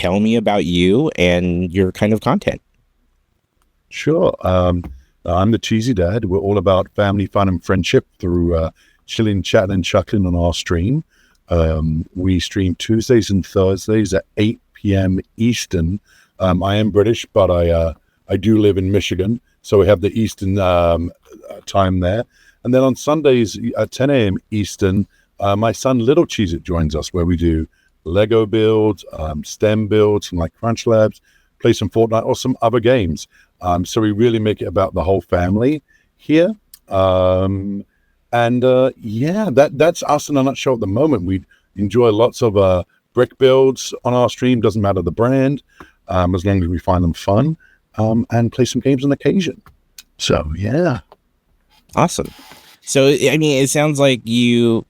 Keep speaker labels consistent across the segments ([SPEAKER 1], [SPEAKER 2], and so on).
[SPEAKER 1] tell me about you and your kind of content?
[SPEAKER 2] Sure. I'm the Cheesy Dad. We're all about family, fun, and friendship through chilling, chatting, and chuckling on our stream. We stream Tuesdays and Thursdays at 8 p.m. Eastern. I am British, but I do live in Michigan, so we have the Eastern time there. And then on Sundays at 10 a.m. Eastern, my son Lil Cheez It joins us, where we do Lego builds, STEM builds, some like Crunch Labs, play some Fortnite or some other games. So we really make it about the whole family here. Yeah, that's us in a nutshell at the moment. We enjoy lots of brick builds on our stream. Doesn't matter the brand, as long as we find them fun, and play some games on occasion. So yeah,
[SPEAKER 1] awesome. So I mean, it sounds like you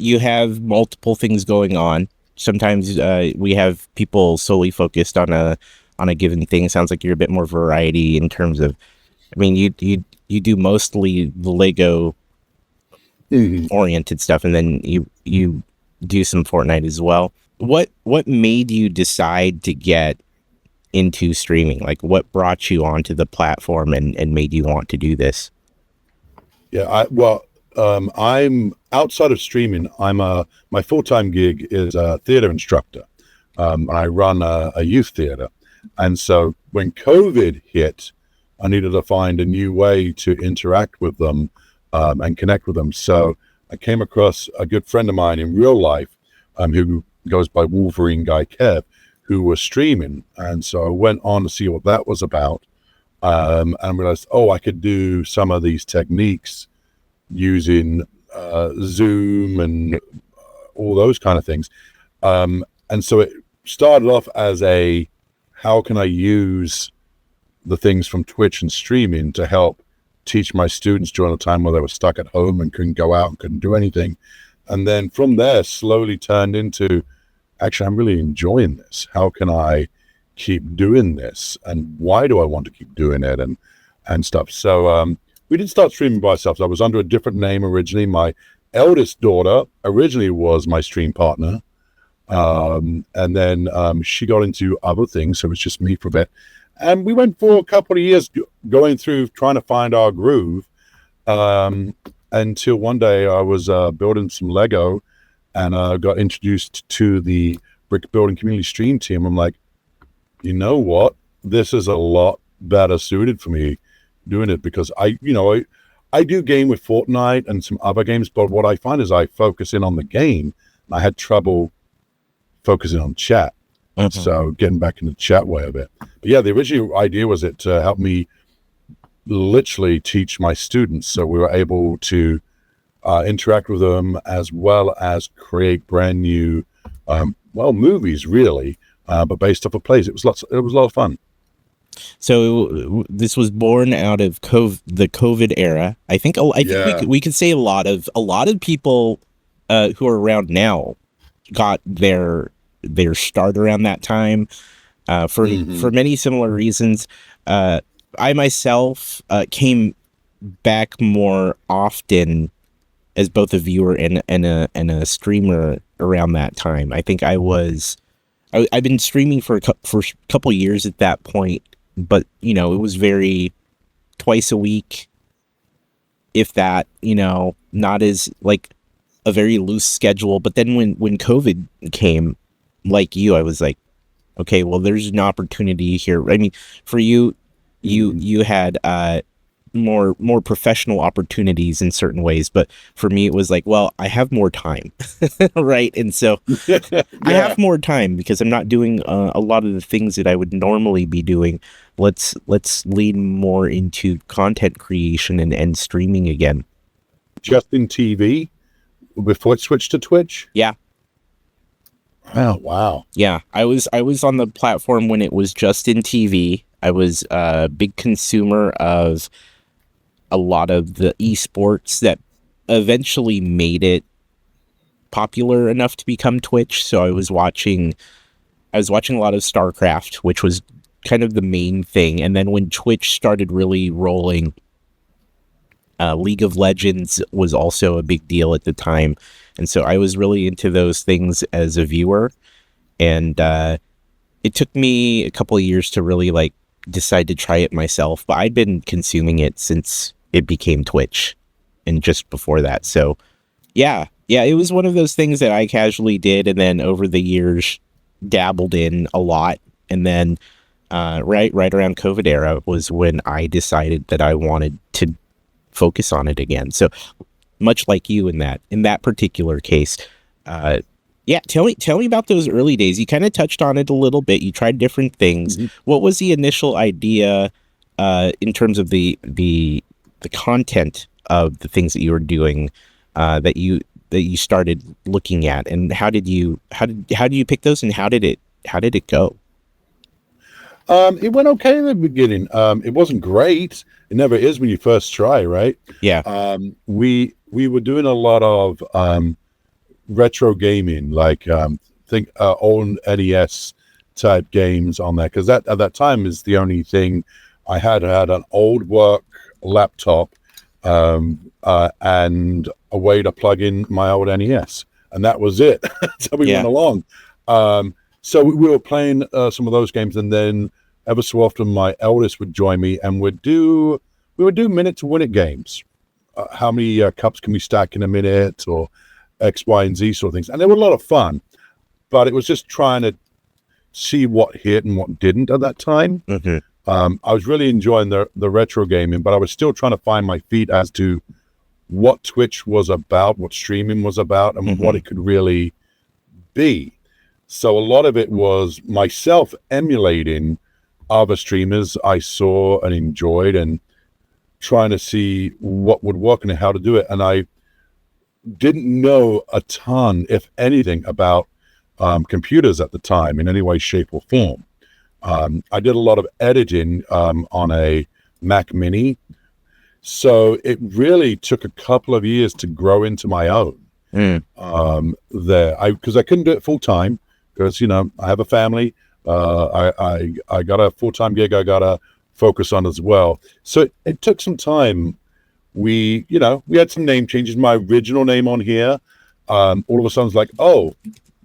[SPEAKER 1] have multiple things going on. Sometimes we have people solely focused on a given thing. It sounds like you're a bit more variety in terms of, I mean, you do mostly the Lego oriented stuff, and then you do some Fortnite as well. What made you decide to get into streaming? Like, what brought you onto the platform and made you want to do this?
[SPEAKER 2] Yeah, I'm outside of streaming. My full-time gig is a theater instructor. I run a youth theater. And so when COVID hit, I needed to find a new way to interact with them and connect with them. So I came across a good friend of mine in real life who goes by Wolverine Guy Kev, who was streaming. And so I went on to see what that was about and realized, I could do some of these techniques using Zoom and all those kind of things. And so it started off as how can I use the things from Twitch and streaming to help teach my students during a time where they were stuck at home and couldn't go out and couldn't do anything. And then from there, slowly turned into, actually, I'm really enjoying this. How can I keep doing this? And why do I want to keep doing it? And stuff. So we didn't start streaming by ourselves. I was under a different name originally. My eldest daughter originally was my stream partner. And then she got into other things, so it was just me for a bit. And we went for a couple of years going through trying to find our groove until one day I was building some Lego and got introduced to the brick building community stream team. I'm like, you know what? This is a lot better suited for me doing it, because I do game with Fortnite and some other games, but what I find is I focus in on the game. I had trouble focusing on chat. So getting back in the chat way of it. But yeah, the original idea was it to help me literally teach my students, so we were able to interact with them as well as create brand new movies really, but based off of plays. It was a lot of fun.
[SPEAKER 1] So this was born out of the COVID era. I think we could say a lot of people who are around now got their start around that time for many similar reasons. I myself came back more often as both a viewer and a streamer around that time. I think I've been streaming for a couple years at that point, but it was very twice a week, if that, not as like a very loose schedule. But then when COVID came, like you, I was like, okay, well, there's an opportunity here. I mean, for you had more professional opportunities in certain ways, but for me, it was like, well, I have more time, right? And so I have more time because I'm not doing a lot of the things that I would normally be doing. Let's lean more into content creation and streaming again.
[SPEAKER 2] Just in TV before it switched to Twitch?
[SPEAKER 1] Yeah.
[SPEAKER 2] Oh, wow.
[SPEAKER 1] Yeah, I was on the platform when it was just in TV. I was a big consumer of a lot of the esports that eventually made it popular enough to become Twitch. So I was watching a lot of StarCraft, which was kind of the main thing. And then when Twitch started really rolling, League of Legends was also a big deal at the time. And so I was really into those things as a viewer. And it took me a couple of years to really like decide to try it myself, but I'd been consuming it since it became Twitch and just before that. So yeah, it was one of those things that I casually did, and then over the years dabbled in a lot. And then right around COVID era was when I decided that I wanted to focus on it again. So much like you in that particular case. Yeah, tell me about those early days. You kind of touched on it a little bit. You tried different things. Mm-hmm. What was the initial idea in terms of the content of the things that you were doing that you started looking at, and how did you pick those, and how did it go?
[SPEAKER 2] It went okay in the beginning. It wasn't great. It never is when you first try, right?
[SPEAKER 1] Yeah.
[SPEAKER 2] We were doing a lot of retro gaming, like think old NES type games on there, because that at that time is the only thing I had. I had an old work laptop and a way to plug in my old NES, and that was it. So we went along. So we were playing some of those games, and then ever so often my eldest would join me, and we would do minute to win it games. How many cups can we stack in a minute, or X, Y, and Z sort of things. And they were a lot of fun, but it was just trying to see what hit and what didn't at that time. Mm-hmm. I was really enjoying the retro gaming, but I was still trying to find my feet as to what Twitch was about, what streaming was about, and what it could really be. So a lot of it was myself emulating other streamers I saw and enjoyed, and trying to see what would work and how to do it. And I didn't know a ton, if anything, about computers at the time in any way, shape, or form. I did a lot of editing on a Mac Mini, so it really took a couple of years to grow into my own. Because I couldn't do it full time, because I have a family. I got a full-time gig I gotta focus on as well. So it took some time. We had some name changes. My original name on here, all of a sudden it's like, oh,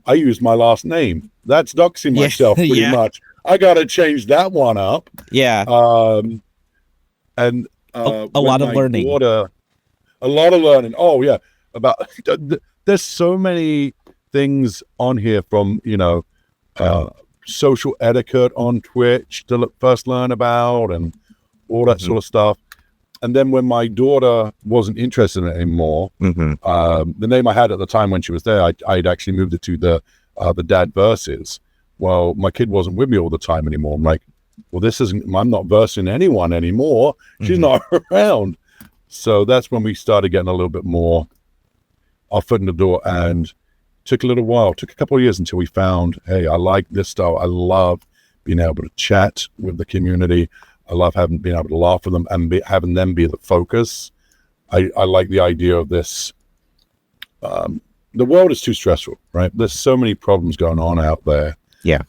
[SPEAKER 2] I used my last name. That's doxing myself pretty much. I got to change that one up.
[SPEAKER 1] Yeah.
[SPEAKER 2] And
[SPEAKER 1] a lot of learning.
[SPEAKER 2] A lot of learning. Oh yeah. There's so many things on here, from, social etiquette on Twitch to first learn about, and all that sort of stuff. And then when my daughter wasn't interested in it anymore, the name I had at the time when she was there, I'd actually moved it to the Dad Verses. Well, my kid wasn't with me all the time anymore. I'm like, well, I'm not versing anyone anymore. She's not around. So that's when we started getting a little bit more our foot in the door, and took a little while, took a couple of years until we found, hey, I like this style. I love being able to chat with the community. I love being able to laugh with them and having them be the focus. I like the idea of this. The world is too stressful, right? There's so many problems going on out there.
[SPEAKER 1] Yeah.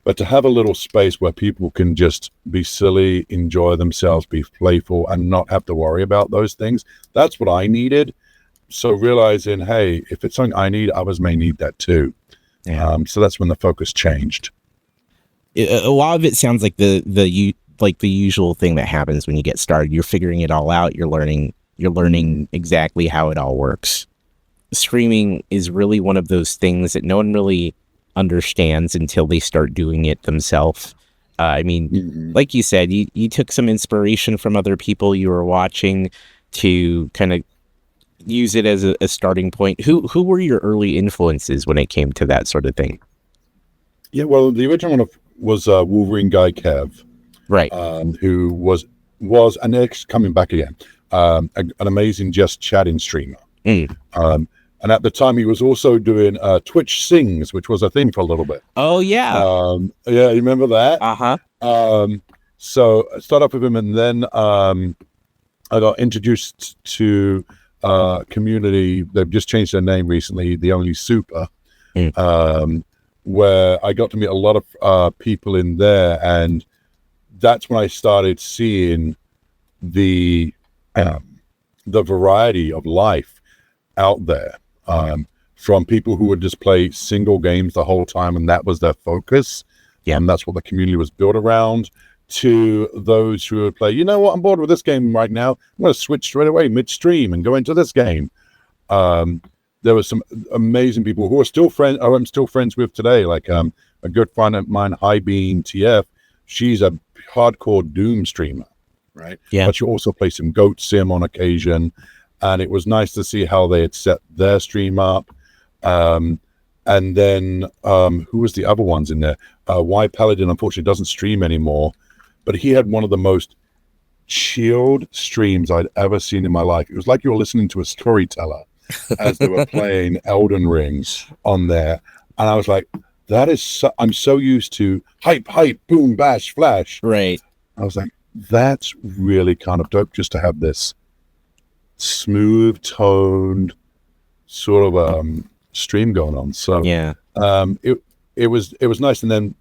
[SPEAKER 2] But to have a little space where people can just be silly, enjoy themselves, be playful, and not have to worry about those things, that's what I needed. So realizing, hey, if it's something I need, others may need that too. Yeah. So that's when the focus changed.
[SPEAKER 1] A lot of it sounds like the usual thing that happens when you get started. You're figuring it all out. You're learning exactly how it all works. Streaming is really one of those things that no one really understands until they start doing it themselves. Like you said, you took some inspiration from other people you were watching to kind of use it as a starting point. Who were your early influences when it came to that sort of thing?
[SPEAKER 2] Yeah, well, the original one was Wolverine Guy Kev,
[SPEAKER 1] right?
[SPEAKER 2] Who was and it's coming back again. An amazing just chatting streamer. And at the time, he was also doing Twitch Sings, which was a thing for a little bit.
[SPEAKER 1] Oh yeah,
[SPEAKER 2] yeah, you remember that? So I started off with him, and then I got introduced to community. They've just changed their name recently, The Only Super, where I got to meet a lot of people in there, and that's when I started seeing the variety of life out there, from people who would just play single games the whole time, and that was their focus,
[SPEAKER 1] Yeah.
[SPEAKER 2] And that's what the community was built around, to those who would play, you know what, I'm bored with this game right now. I'm going to switch straight away midstream and go into this game. There were some amazing people who are still friends, I'm still friends with today. Like a good friend of mine, High Beam TF, she's a hardcore Doom streamer, right?
[SPEAKER 1] Yeah.
[SPEAKER 2] But she also plays some Goat Sim on occasion. And it was nice to see how they had set their stream up. And then who was the other ones in there? Y Paladin, unfortunately, doesn't stream anymore. But he had one of the most chilled streams I'd ever seen in my life. It was like you were listening to a storyteller as they were playing Elden Ring on there. And I was like, that is I'm so used to hype, boom, bash, flash.
[SPEAKER 1] Right.
[SPEAKER 2] I was like, that's really kind of dope just to have this smooth toned sort of stream going on. So
[SPEAKER 1] yeah,
[SPEAKER 2] it was nice. And then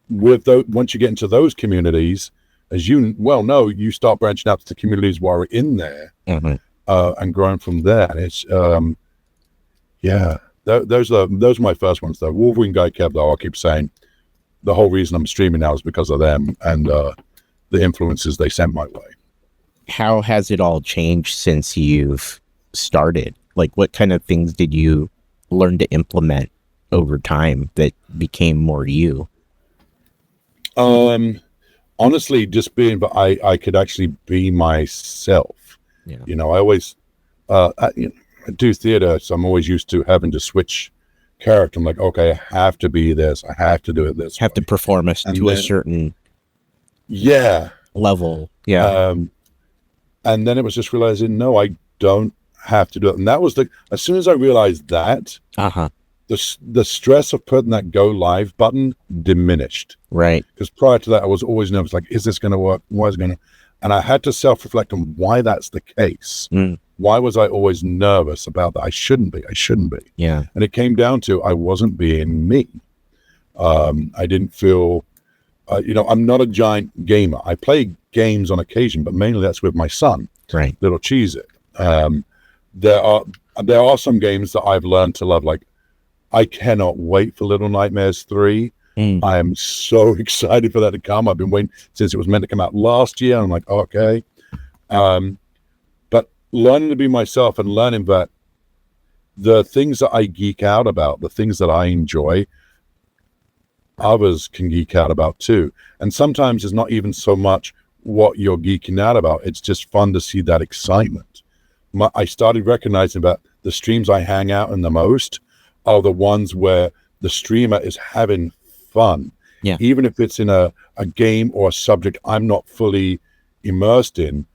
[SPEAKER 2] with once you get into those communities, as you well know, you start branching out to the communities while we're in there, and growing from there. And it's those are my first ones though. Wolverine Guy Kev, though, I keep saying the whole reason I'm streaming now is because of them and the influences they sent my way.
[SPEAKER 1] How has it all changed since you've started? Like, what kind of things did you learn to implement over time that became more you?
[SPEAKER 2] Honestly, just being, but I could actually be myself.
[SPEAKER 1] Yeah.
[SPEAKER 2] You know, I always, I do theater, so I'm always used to having to switch character. I'm like, okay, I have to be this. I have to do it this.
[SPEAKER 1] Have way. To perform us to a certain level. Yeah.
[SPEAKER 2] And then it was just realizing, no, I don't have to do it. And that was as soon as I realized that, the stress of putting that go live button diminished.
[SPEAKER 1] Right.
[SPEAKER 2] Because prior to that, I was always nervous, like, is this going to work? Why is it going to? And I had to self-reflect on why that's the case. Why was I always nervous about that? I shouldn't be.
[SPEAKER 1] Yeah.
[SPEAKER 2] And it came down to, I wasn't being me. I didn't feel, I'm not a giant gamer. I play games on occasion, but mainly that's with my son,
[SPEAKER 1] right?
[SPEAKER 2] Lil Cheez It. There are some games that I've learned to love. Like, I cannot wait for Little Nightmares 3. I am so excited for that to come. I've been waiting since it was meant to come out last year. I'm like, okay. But learning to be myself and learning that the things that I geek out about, the things that I enjoy, others can geek out about too. And sometimes it's not even so much what you're geeking out about. It's just fun to see that excitement. I started recognizing that the streams I hang out in the most are the ones where the streamer is having fun.
[SPEAKER 1] Yeah.
[SPEAKER 2] Even if it's in a game or a subject I'm not fully immersed in,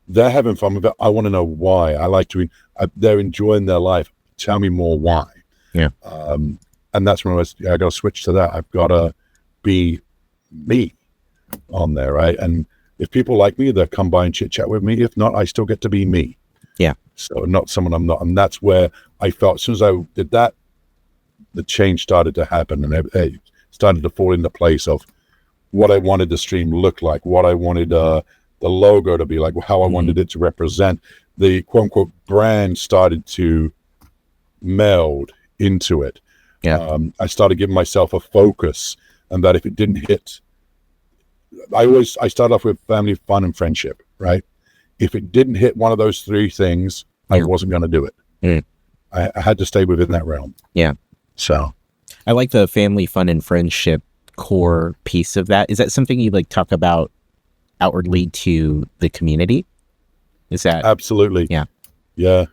[SPEAKER 2] they're having fun with it. I want to know why. I like to, they're enjoying their life. Tell me more why.
[SPEAKER 1] Yeah.
[SPEAKER 2] And that's when I got to switch to that. I've got to be me on there, right? And if people like me, they'll come by and chit chat with me. If not, I still get to be me.
[SPEAKER 1] Yeah.
[SPEAKER 2] So not someone I'm not. And that's where I felt as soon as I did that, the change started to happen, and it started to fall into place of what I wanted the stream to look like, what I wanted the logo to be like, how I wanted it to represent. The quote unquote brand started to meld into it.
[SPEAKER 1] Yeah.
[SPEAKER 2] I started giving myself a focus, and that if it didn't hit, I start off with family, fun, and friendship, right? If it didn't hit one of those three things, I wasn't going to do it. I had to stay within that realm.
[SPEAKER 1] Yeah.
[SPEAKER 2] So
[SPEAKER 1] I like the family, fun, and friendship core piece of that. Is that something you like talk about outwardly to the community? Is that
[SPEAKER 2] absolutely? Yeah.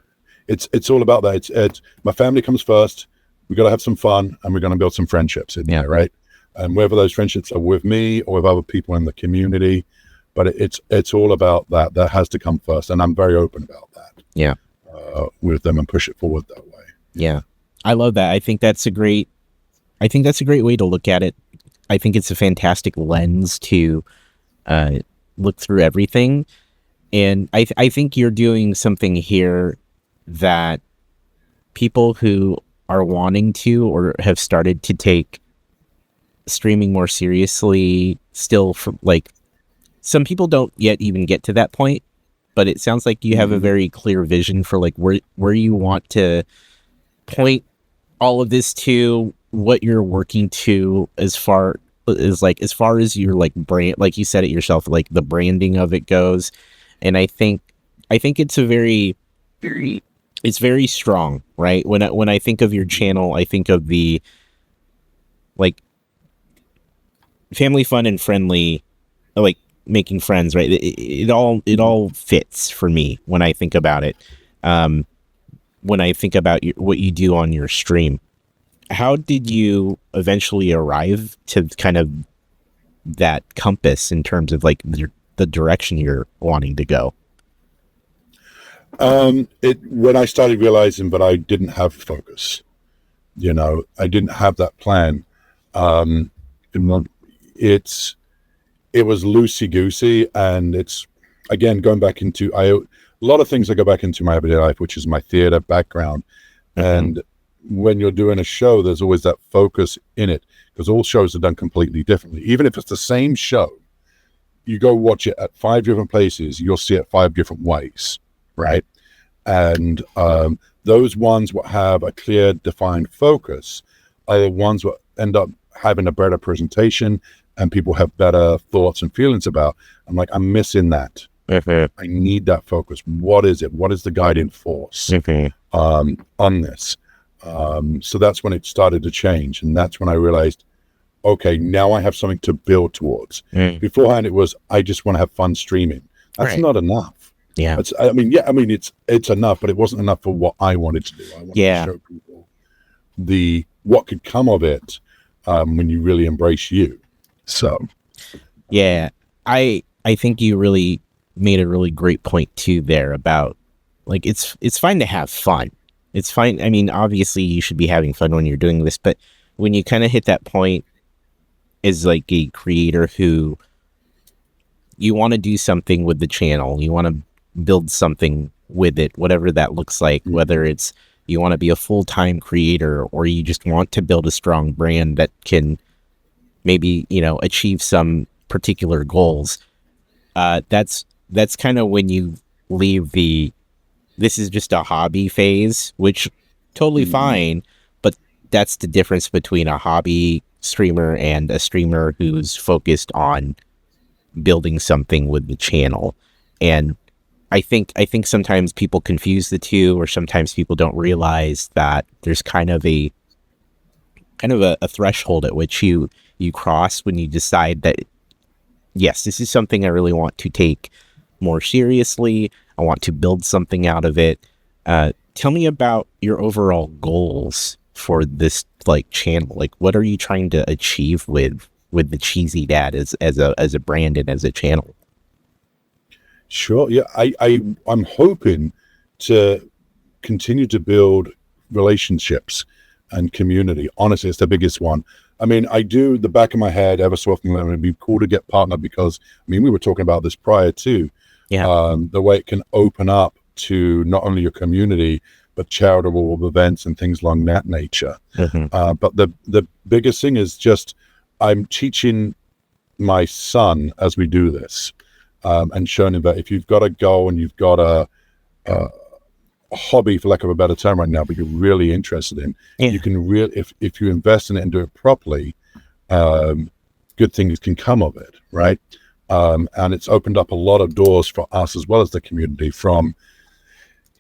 [SPEAKER 2] It's all about that. It's my family comes first. We got to have some fun, and we're going to build some friendships in there, right? And whether those friendships are with me or with other people in the community, but it's all about that. That has to come first, and I'm very open about that.
[SPEAKER 1] Yeah,
[SPEAKER 2] with them and push it forward that way.
[SPEAKER 1] Yeah, I love that. I think that's a great way to look at it. I think it's a fantastic lens to look through everything, and I think you're doing something here that people who are wanting to or have started to take streaming more seriously still, for like, some people don't yet even get to that point, but it sounds like you have a very clear vision for like where you want to point all of this to, what you're working to as far is like, as far as your like brand, like you said it yourself, like the branding of it goes. And I think it's a it's very strong, right? When I think of your channel, I think of the like family fun and friendly, like making friends, right? It all fits for me when I think about it. When I think about what you do on your stream, how did you eventually arrive to kind of that compass in terms of like the direction you're wanting to go?
[SPEAKER 2] When I started realizing that I didn't have focus, I didn't have that plan. It was loosey goosey, and it's, again, going back into a lot of things. I go back into my everyday life, which is my theater background. And when you're doing a show, there's always that focus in it, because all shows are done completely differently. Even if it's the same show, you go watch it at 5 different places, you'll see it 5 different ways, right? And those ones that have a clear, defined focus are the ones that end up having a better presentation and people have better thoughts and feelings about. I'm like, I'm missing that. I need that focus. What is it? What is the guiding force on this? So that's when it started to change. And that's when I realized, okay, now I have something to build towards. Beforehand, it was, I just want to have fun streaming. That's not enough.
[SPEAKER 1] Yeah.
[SPEAKER 2] It's enough, but it wasn't enough for what I wanted to do. I wanted to show people what could come of it when you really embrace you. So,
[SPEAKER 1] yeah, I think you really made a really great point too there about like, it's fine to have fun. It's fine. I mean, obviously you should be having fun when you're doing this, but when you kind of hit that point as like a creator who you want to do something with the channel, you want to build something with it, whatever that looks like, whether it's you want to be a full-time creator or you just want to build a strong brand that can maybe, achieve some particular goals. That's kind of when you leave this is just a hobby phase, which totally fine, but that's the difference between a hobby streamer and a streamer who's focused on building something with the channel. And I think sometimes people confuse the two, or sometimes people don't realize that there's kind of a threshold at which you cross when you decide that, yes, this is something I really want to take more seriously. I want to build something out of it. Tell me about your overall goals for this like channel. Like, what are you trying to achieve with the Cheesy Dad as a brand and as a channel?
[SPEAKER 2] Sure. Yeah. I'm hoping to continue to build relationships and community. Honestly, it's the biggest one. I mean, I do the back of my head ever so often, it'd be cool to get partnered, because we were talking about this prior to the way it can open up to not only your community, but charitable events and things along that nature. But the biggest thing is just, I'm teaching my son as we do this, and showing him that if you've got a goal and you've got a hobby, for lack of a better term right now, but you're really interested in, you can really, if you invest in it and do it properly, good things can come of it, right? And it's opened up a lot of doors for us as well as the community. From,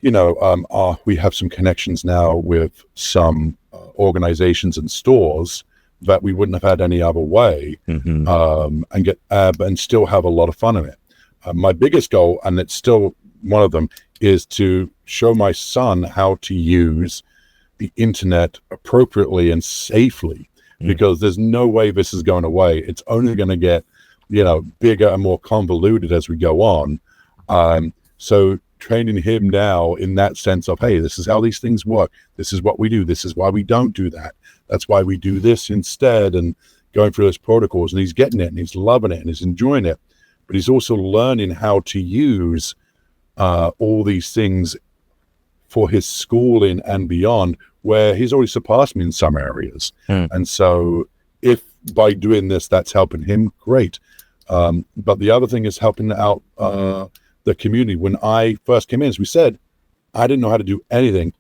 [SPEAKER 2] we have some connections now with some organizations and stores that we wouldn't have had any other way, and still have a lot of fun in it. My biggest goal, and it's still one of them, is to show my son how to use the internet appropriately and safely, because there's no way this is going away. It's only going to get, bigger and more convoluted as we go on. So training him now in that sense of, hey, this is how these things work. This is what we do. This is why we don't do that. That's why we do this instead, and going through those protocols. And he's getting it, and he's loving it, and he's enjoying it. But he's also learning how to use all these things for his schooling and beyond, where he's already surpassed me in some areas. And so if by doing this, that's helping him, great. But the other thing is helping out the community. When I first came in, as we said, I didn't know how to do anything,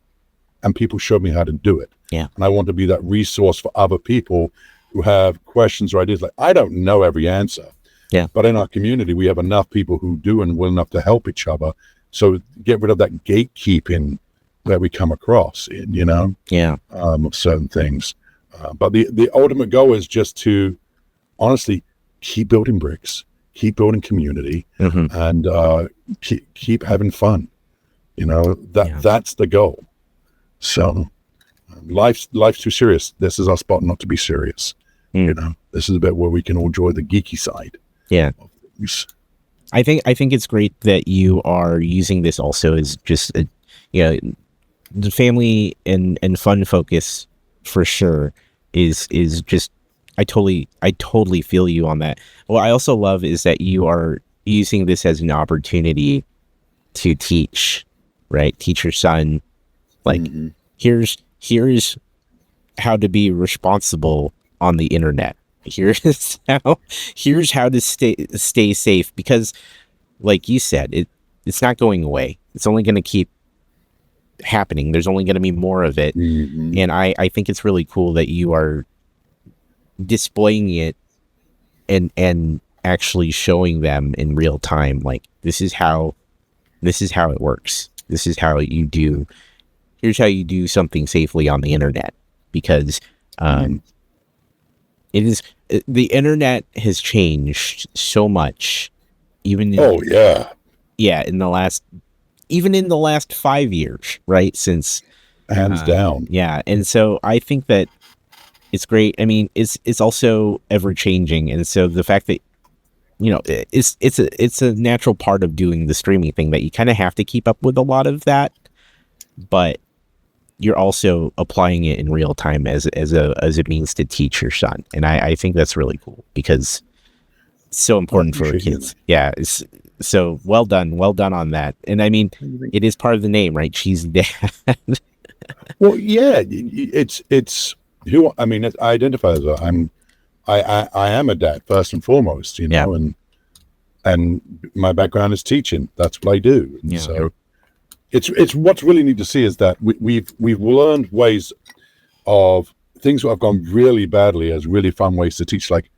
[SPEAKER 2] and people showed me how to do it. And I want to be that resource for other people who have questions or ideas. Like, I don't know every answer.
[SPEAKER 1] Yeah.
[SPEAKER 2] But in our community, we have enough people who do and will enough to help each other. So get rid of that gatekeeping that we come across in, of certain things. But the ultimate goal is just to honestly keep building bricks, keep building community, and keep having fun. That's the goal. So life's too serious. This is our spot not to be serious. This is a bit where we can all enjoy the geeky side.
[SPEAKER 1] Yeah. I think it's great that you are using this also as just the family and fun focus for sure is just I totally feel you on that. What I also love is that you are using this as an opportunity to teach, right? Teach your son, like, here's how to be responsible on the internet. Here's how to stay safe, because like you said, it's not going away. It's only going to keep happening. There's only going to be more of it. And I think it's really cool that you are displaying it and actually showing them in real time, like, this is how it works. This is how here's how you do something safely on the internet, because the internet has changed so much, even in the last 5 years, right? Since
[SPEAKER 2] hands down.
[SPEAKER 1] Yeah. And so I think that it's great. I mean, it's also ever changing. And so the fact that, it's a natural part of doing the streaming thing that you kind of have to keep up with a lot of that, but you're also applying it in real time as a means to teach your son. And I think that's really cool, because it's so important for kids. Yeah. So well done on that. And I mean, it is part of the name, right? TheCheesyDad.
[SPEAKER 2] Well, yeah, it's who, I mean, I identify as I am a dad first and foremost, and my background is teaching. That's what I do. And so it's what's really neat to see is that we've learned ways of things that have gone really badly as really fun ways to teach. Like,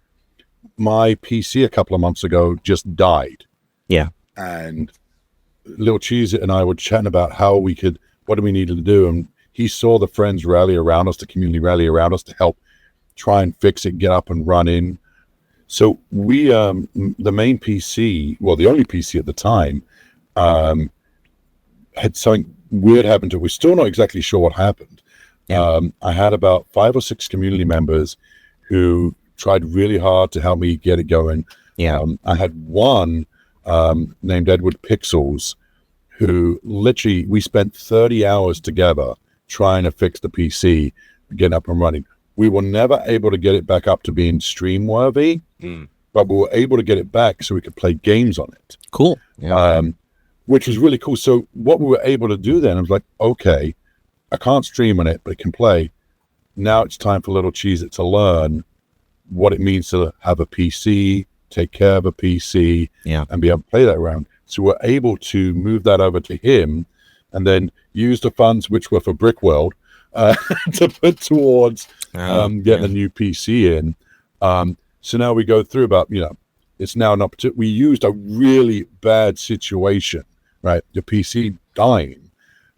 [SPEAKER 2] my PC a couple of months ago just died.
[SPEAKER 1] Yeah.
[SPEAKER 2] And Lil Cheez It and I were chatting about what do we need to do. And he saw the friends rally around us, the community rally around us to help try and fix it, get up and running. So we, the main PC, well, the only PC at the time, had something weird happen to it. We're still not exactly sure what happened. Yeah. I had about 5 or 6 community members who tried really hard to help me get it going.
[SPEAKER 1] Yeah.
[SPEAKER 2] I had one named Edward Pixels, who literally, we spent 30 hours together trying to fix the PC, get up and running. We were never able to get it back up to being stream worthy, but we were able to get it back so we could play games on it.
[SPEAKER 1] Cool. Yeah.
[SPEAKER 2] Which was really cool. So what we were able to do then, I was like, okay, I can't stream on it, but it can play. Now it's time for Lil Cheez It to learn what it means to have a PC, take care of a PC, and be able to play that around. So we're able to move that over to him, and then use the funds, which were for Brick World, to put towards getting a new PC in. So now we go through about, it's now an opportunity. We used a really bad situation, right? The PC dying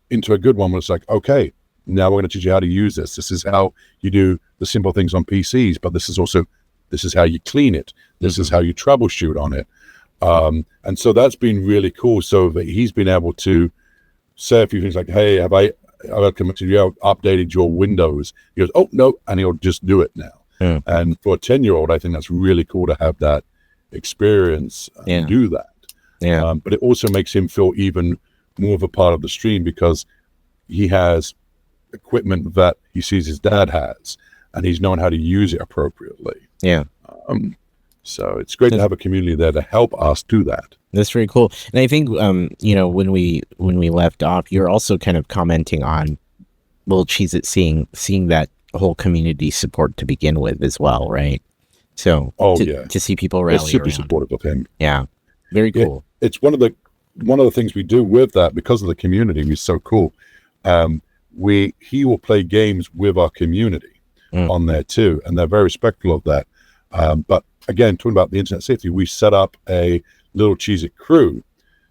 [SPEAKER 2] into a good one. Was like, okay, now we're going to teach you how to use this. This is how you do the simple things on PCs, but this is how you clean it. This is how you troubleshoot on it. And so that's been really cool. So that he's been able to say a few things like, hey, have I updated your Windows? He goes, oh, no. And he'll just do it now. Yeah. And for a 10-year-old, I think that's really cool to have that experience and do that. Yeah. But it also makes him feel even more of a part of the stream, because he has equipment that he sees his dad has, and he's known how to use it appropriately.
[SPEAKER 1] Yeah.
[SPEAKER 2] So it's great to have a community there to help us do that.
[SPEAKER 1] That's very cool. And I think, when we left off, you're also kind of commenting on Lil Cheez It seeing that whole community support to begin with as well, right? So to see people rally around.
[SPEAKER 2] Super supportive of him.
[SPEAKER 1] Yeah. Very cool.
[SPEAKER 2] Yeah, it's one of the things we do with that, because of the community. He's so cool. He will play games with our community. on there too, and they're very respectful of that. But again, talking about the internet safety, we set up a Lil Cheez It crew.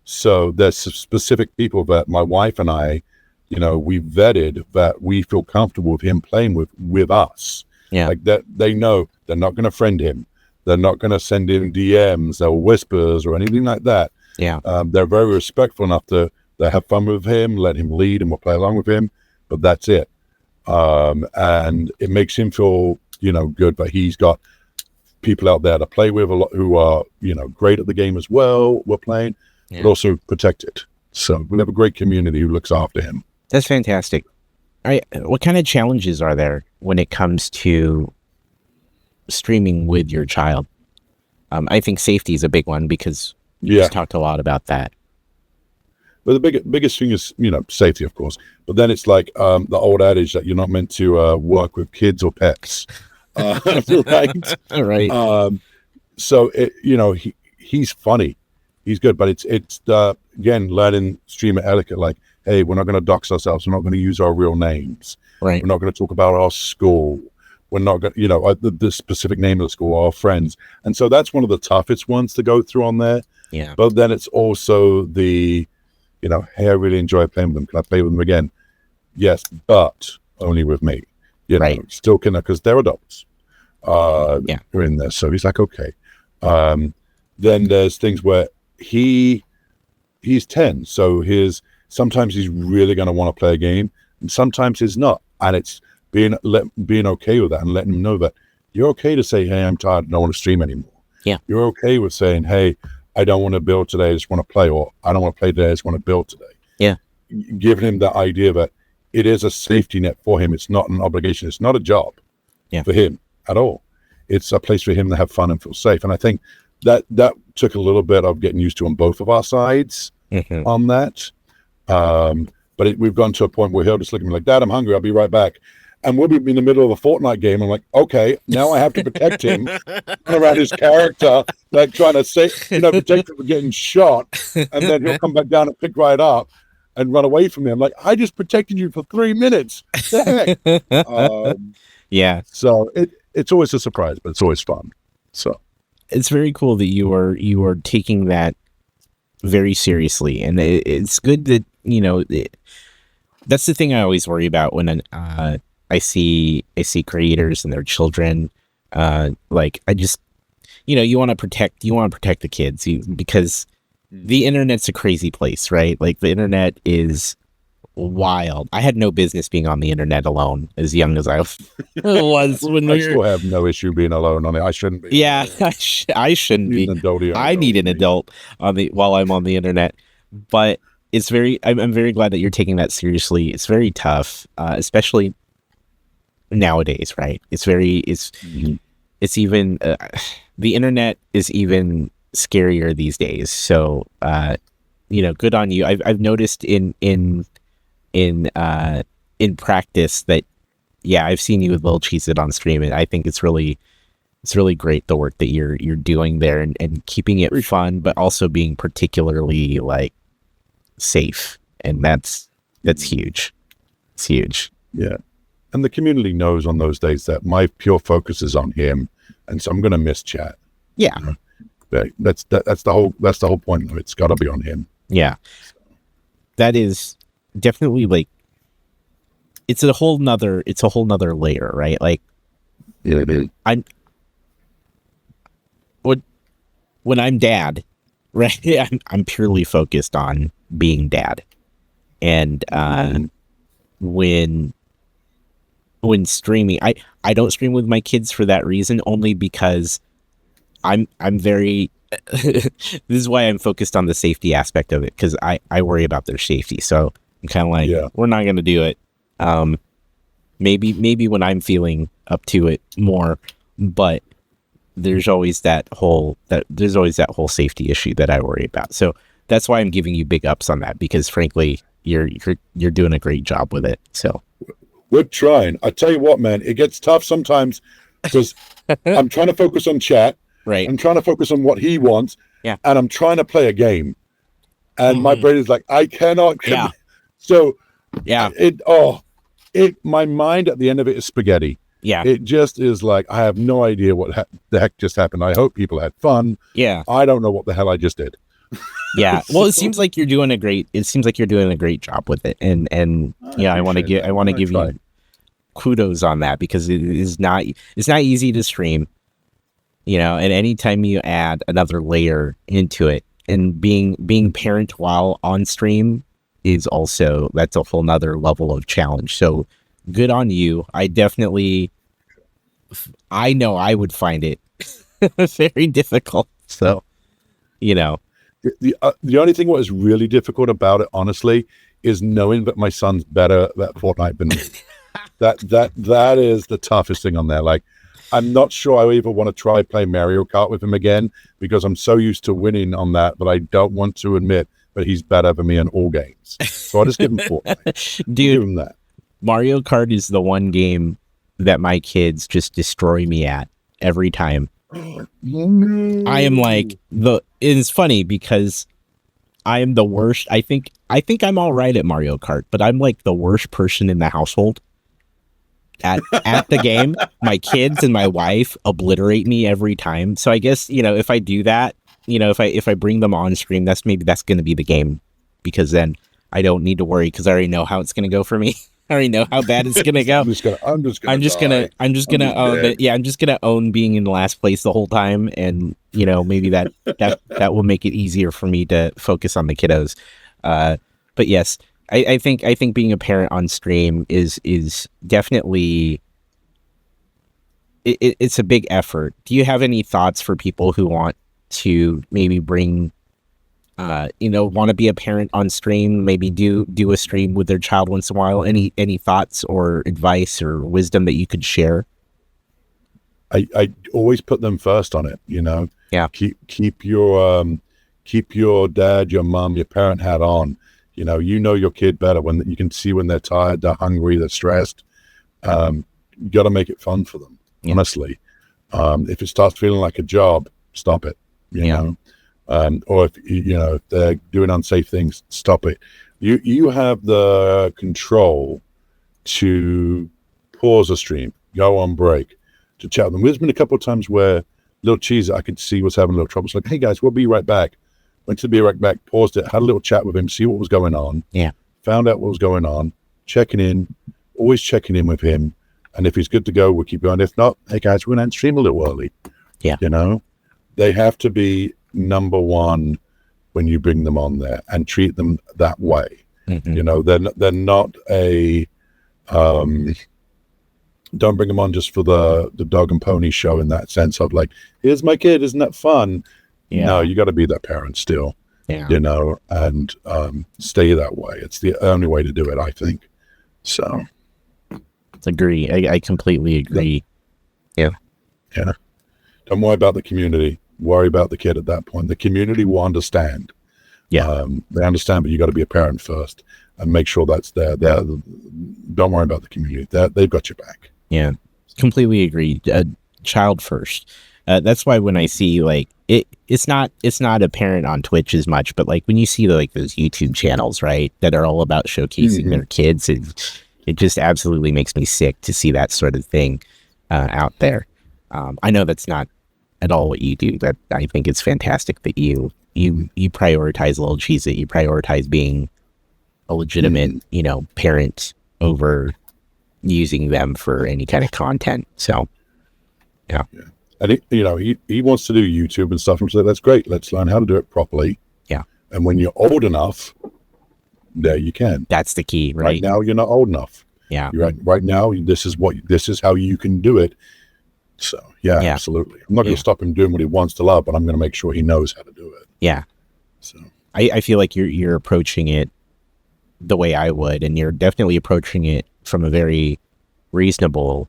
[SPEAKER 2] So there's specific people that my wife and I, we vetted that we feel comfortable with him playing with us.
[SPEAKER 1] Yeah.
[SPEAKER 2] Like that, they know they're not going to friend him. They're not going to send him DMs or whispers or anything like that.
[SPEAKER 1] Yeah.
[SPEAKER 2] They're very respectful enough to have fun with him, let him lead, and we'll play along with him. But that's it. And it makes him feel, good that he's got people out there to play with a lot who are, great at the game as well. We're playing, but also protected. So we have a great community who looks after him.
[SPEAKER 1] That's fantastic. What kind of challenges are there when it comes to streaming with your child? I think safety is a big one because you just talked a lot about that.
[SPEAKER 2] But the biggest thing is, safety, of course. But then it's like the old adage that you're not meant to work with kids or pets. Right?
[SPEAKER 1] Right.
[SPEAKER 2] So, he's funny. He's good. But it's again, learning streamer etiquette, like, hey, we're not going to dox ourselves. We're not going to use our real names.
[SPEAKER 1] Right.
[SPEAKER 2] We're not going to talk about our school. We're not going to, the specific name of the school, our friends. And so that's one of the toughest ones to go through on there.
[SPEAKER 1] Yeah.
[SPEAKER 2] But then it's also the, hey, I really enjoy playing with them. Can I play with them again? Yes, but only with me.
[SPEAKER 1] Right.
[SPEAKER 2] Still can, because they're adults. Who are in there. So he's like, okay. Then there's things where he's 10. So sometimes he's really going to want to play a game, and sometimes he's not. And it's being okay with that and letting him know that you're okay to say, hey, I'm tired, I don't want to stream anymore.
[SPEAKER 1] Yeah.
[SPEAKER 2] You're okay with saying, hey, I don't want to build today, I just want to play, or I don't want to play today, I just want to build today.
[SPEAKER 1] Yeah.
[SPEAKER 2] Giving him that idea that it is a safety net for him. It's not an obligation. It's not a job for him at all. It's a place for him to have fun and feel safe. And I think that took a little bit of getting used to on both of our sides on that. But we've gone to a point where he'll just look at me like, Dad, I'm hungry, I'll be right back. And we'll be in the middle of a Fortnite game. I'm like, okay, now I have to protect him around his character, like trying to protect him from getting shot. And then he'll come back down and pick right up and run away from me. I'm like, I just protected you for 3 minutes.
[SPEAKER 1] Yeah.
[SPEAKER 2] So it's always a surprise, but it's always fun. So
[SPEAKER 1] it's very cool that you are taking that very seriously, and it's good that that's the thing I always worry about when I see creators and their children. Like I just you want to protect the kids because the internet's a crazy place, right? Like the internet is wild. I had no business being on the internet alone as young as I was when
[SPEAKER 2] I still have no issue being alone on it. I shouldn't be.
[SPEAKER 1] Yeah, I shouldn't be. I need an adult while I'm on the internet. But it's I'm very glad that you're taking that seriously. It's very tough, especially nowadays, right? It's even the internet is even scarier these days. So good on you. I've noticed in practice that I've seen you with Lil Cheez It on stream, and I think it's really great the work that you're doing there and keeping it fun, but also being particularly like safe, and that's huge. It's huge.
[SPEAKER 2] Yeah, and the community knows on those days that my pure focus is on him, and so I'm going to miss chat.
[SPEAKER 1] Yeah,
[SPEAKER 2] that's the whole point of it. It's got to be on him.
[SPEAKER 1] Yeah, that is definitely like it's a whole nother layer, right? Like when I'm dad, right? I'm purely focused on being dad, and when streaming, I don't stream with my kids for that reason, only because I'm very this is why I'm focused on the safety aspect of it, because I worry about their safety. So I'm kind of like, we're not going to do it. Maybe when I'm feeling up to it more, but there's always that whole safety issue that I worry about. So that's why I'm giving you big ups on that, because frankly, you're doing a great job with it. So
[SPEAKER 2] we're trying. I tell you what, man, it gets tough sometimes because I'm trying to focus on chat.
[SPEAKER 1] Right.
[SPEAKER 2] I'm trying to focus on what he wants.
[SPEAKER 1] Yeah.
[SPEAKER 2] And I'm trying to play a game. And my brain is like, I cannot. So
[SPEAKER 1] yeah.
[SPEAKER 2] My mind at the end of it is spaghetti.
[SPEAKER 1] Yeah.
[SPEAKER 2] It just is like, I have no idea what the heck just happened. I hope people had fun.
[SPEAKER 1] Yeah.
[SPEAKER 2] I don't know what the hell I just did.
[SPEAKER 1] Yeah. Well, it seems like you're doing a great job with it. And yeah, I want to give you kudos on that, because it's not easy to stream, and anytime you add another layer into it, and being parent while on stream that's a whole nother level of challenge. So good on you. I know I would find it very difficult. So,
[SPEAKER 2] the only thing what is really difficult about it, honestly, is knowing that my son's better at Fortnite than me. that is the toughest thing on there. Like, I'm not sure I even want to try play Mario Kart with him again, because I'm so used to winning on that I don't want to admit that he's better than me in all games. So I'll just give him Fortnite.
[SPEAKER 1] Dude,
[SPEAKER 2] give him that.
[SPEAKER 1] Mario Kart is the one game that my kids just destroy me at every time.
[SPEAKER 2] No.
[SPEAKER 1] I am like it's funny because I am the worst. I think I'm all right at Mario Kart, but I'm like the worst person in the household at the game. My kids and my wife obliterate me every time. So I guess, if I do that, if I bring them on stream, that's going to be the game, because then I don't need to worry, because I already know how it's going to go for me. I already know how bad it's going to go. I'm just gonna own being in the last place the whole time, and maybe that will make it easier for me to focus on the kiddos. But yes, I think being a parent on stream is definitely it's a big effort. Do you have any thoughts for people who want to maybe bring want to be a parent on stream, maybe do a stream with their child once in a while? Any thoughts or advice or wisdom that you could share?
[SPEAKER 2] I always put them first on it,
[SPEAKER 1] Yeah.
[SPEAKER 2] Keep your dad, your mom, your parent hat on. You know your kid better when you can see when they're tired, they're hungry, they're stressed. You got to make it fun for them. Yeah. Honestly, if it starts feeling like a job, stop it. You know. Or if they're doing unsafe things, stop it. You have the control to pause a stream, go on break, to chat with them. There's been a couple of times where Lil Cheez It, I could see was having a little trouble. It's like, hey guys, we'll be right back. Went to be right back, paused it, had a little chat with him, see what was going on.
[SPEAKER 1] Yeah. Found
[SPEAKER 2] out what was going on, always checking in with him. And if he's good to go, we'll keep going. If not, hey guys, we're going to stream a little early.
[SPEAKER 1] Yeah.
[SPEAKER 2] They have to be number one when you bring them on there, and treat them that way. Mm-hmm. They're not a don't bring them on just for the dog and pony show, in that sense of like, here's my kid, isn't that fun? Yeah. No, you got to be that parent still.
[SPEAKER 1] Yeah.
[SPEAKER 2] And stay that way. It's the only way to do it, I think. So
[SPEAKER 1] agree. I completely agree. Yeah.
[SPEAKER 2] Don't worry about the community. Worry about the kid at that point. The community will understand.
[SPEAKER 1] Yeah.
[SPEAKER 2] They understand, but you got to be a parent first and make sure that's there. Don't worry about the community. They've got your back.
[SPEAKER 1] Yeah. Completely agree. Child first. That's why when I see like it's not a parent on Twitch as much, but like when you see like those YouTube channels, right, that are all about showcasing their kids, it just absolutely makes me sick to see that sort of thing out there. I know that's not at all what you do. That I think it's fantastic that you prioritize Lil Cheez It. You prioritize being a legitimate, parent over using them for any kind of content. So, yeah.
[SPEAKER 2] And he wants to do YouTube and stuff. And so that's great. Let's learn how to do it properly.
[SPEAKER 1] Yeah.
[SPEAKER 2] And when you're old enough, there you can.
[SPEAKER 1] That's the key, right?
[SPEAKER 2] Right now, you're not old enough.
[SPEAKER 1] Yeah.
[SPEAKER 2] Right now, this is how you can do it. So yeah, absolutely. I'm not going to stop him doing what he wants to love, but I'm going to make sure he knows how to do it.
[SPEAKER 1] Yeah.
[SPEAKER 2] So
[SPEAKER 1] I feel like you're approaching it the way I would, and you're definitely approaching it from a very reasonable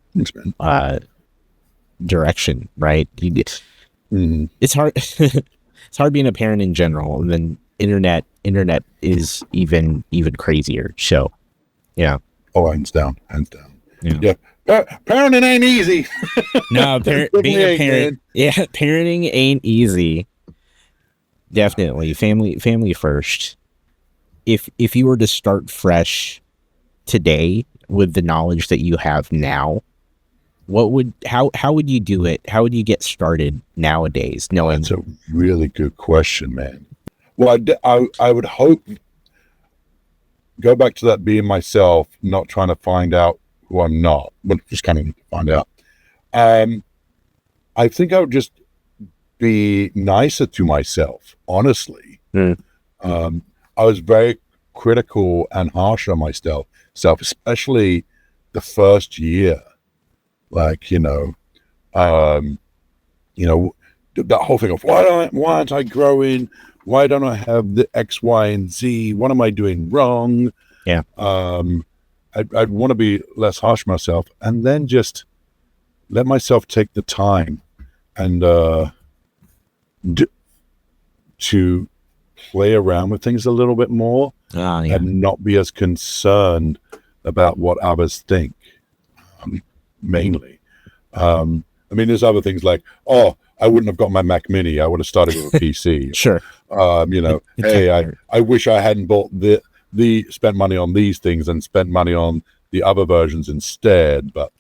[SPEAKER 1] direction, right? It's hard. It's hard being a parent in general, and then internet is even crazier. So, yeah.
[SPEAKER 2] Oh, hands down. Yeah. Parenting ain't easy.
[SPEAKER 1] No, being a parent, parenting ain't easy. Definitely, family first. If you were to start fresh today with the knowledge that you have now, how would you do it? How would you get started nowadays? Knowing
[SPEAKER 2] that's a really good question, man. Well, I would hope go back to that being myself, not trying to find out who I'm not, but just kind of need to find out. I think I would just be nicer to myself, honestly. I was very critical and harsh on myself, especially the first year. Like, that whole thing of why aren't I growing? Why don't I have the X, Y, and Z? What am I doing wrong?
[SPEAKER 1] Yeah.
[SPEAKER 2] I'd want to be less harsh on myself, and then just let myself take the time and to play around with things a little bit more, and not be as concerned about what others think. Mainly, I mean, there's other things like, I wouldn't have got my Mac Mini. I would have started with a PC.
[SPEAKER 1] Sure.
[SPEAKER 2] Hey, I wish I hadn't bought spent money on these things and spent money on the other versions instead. But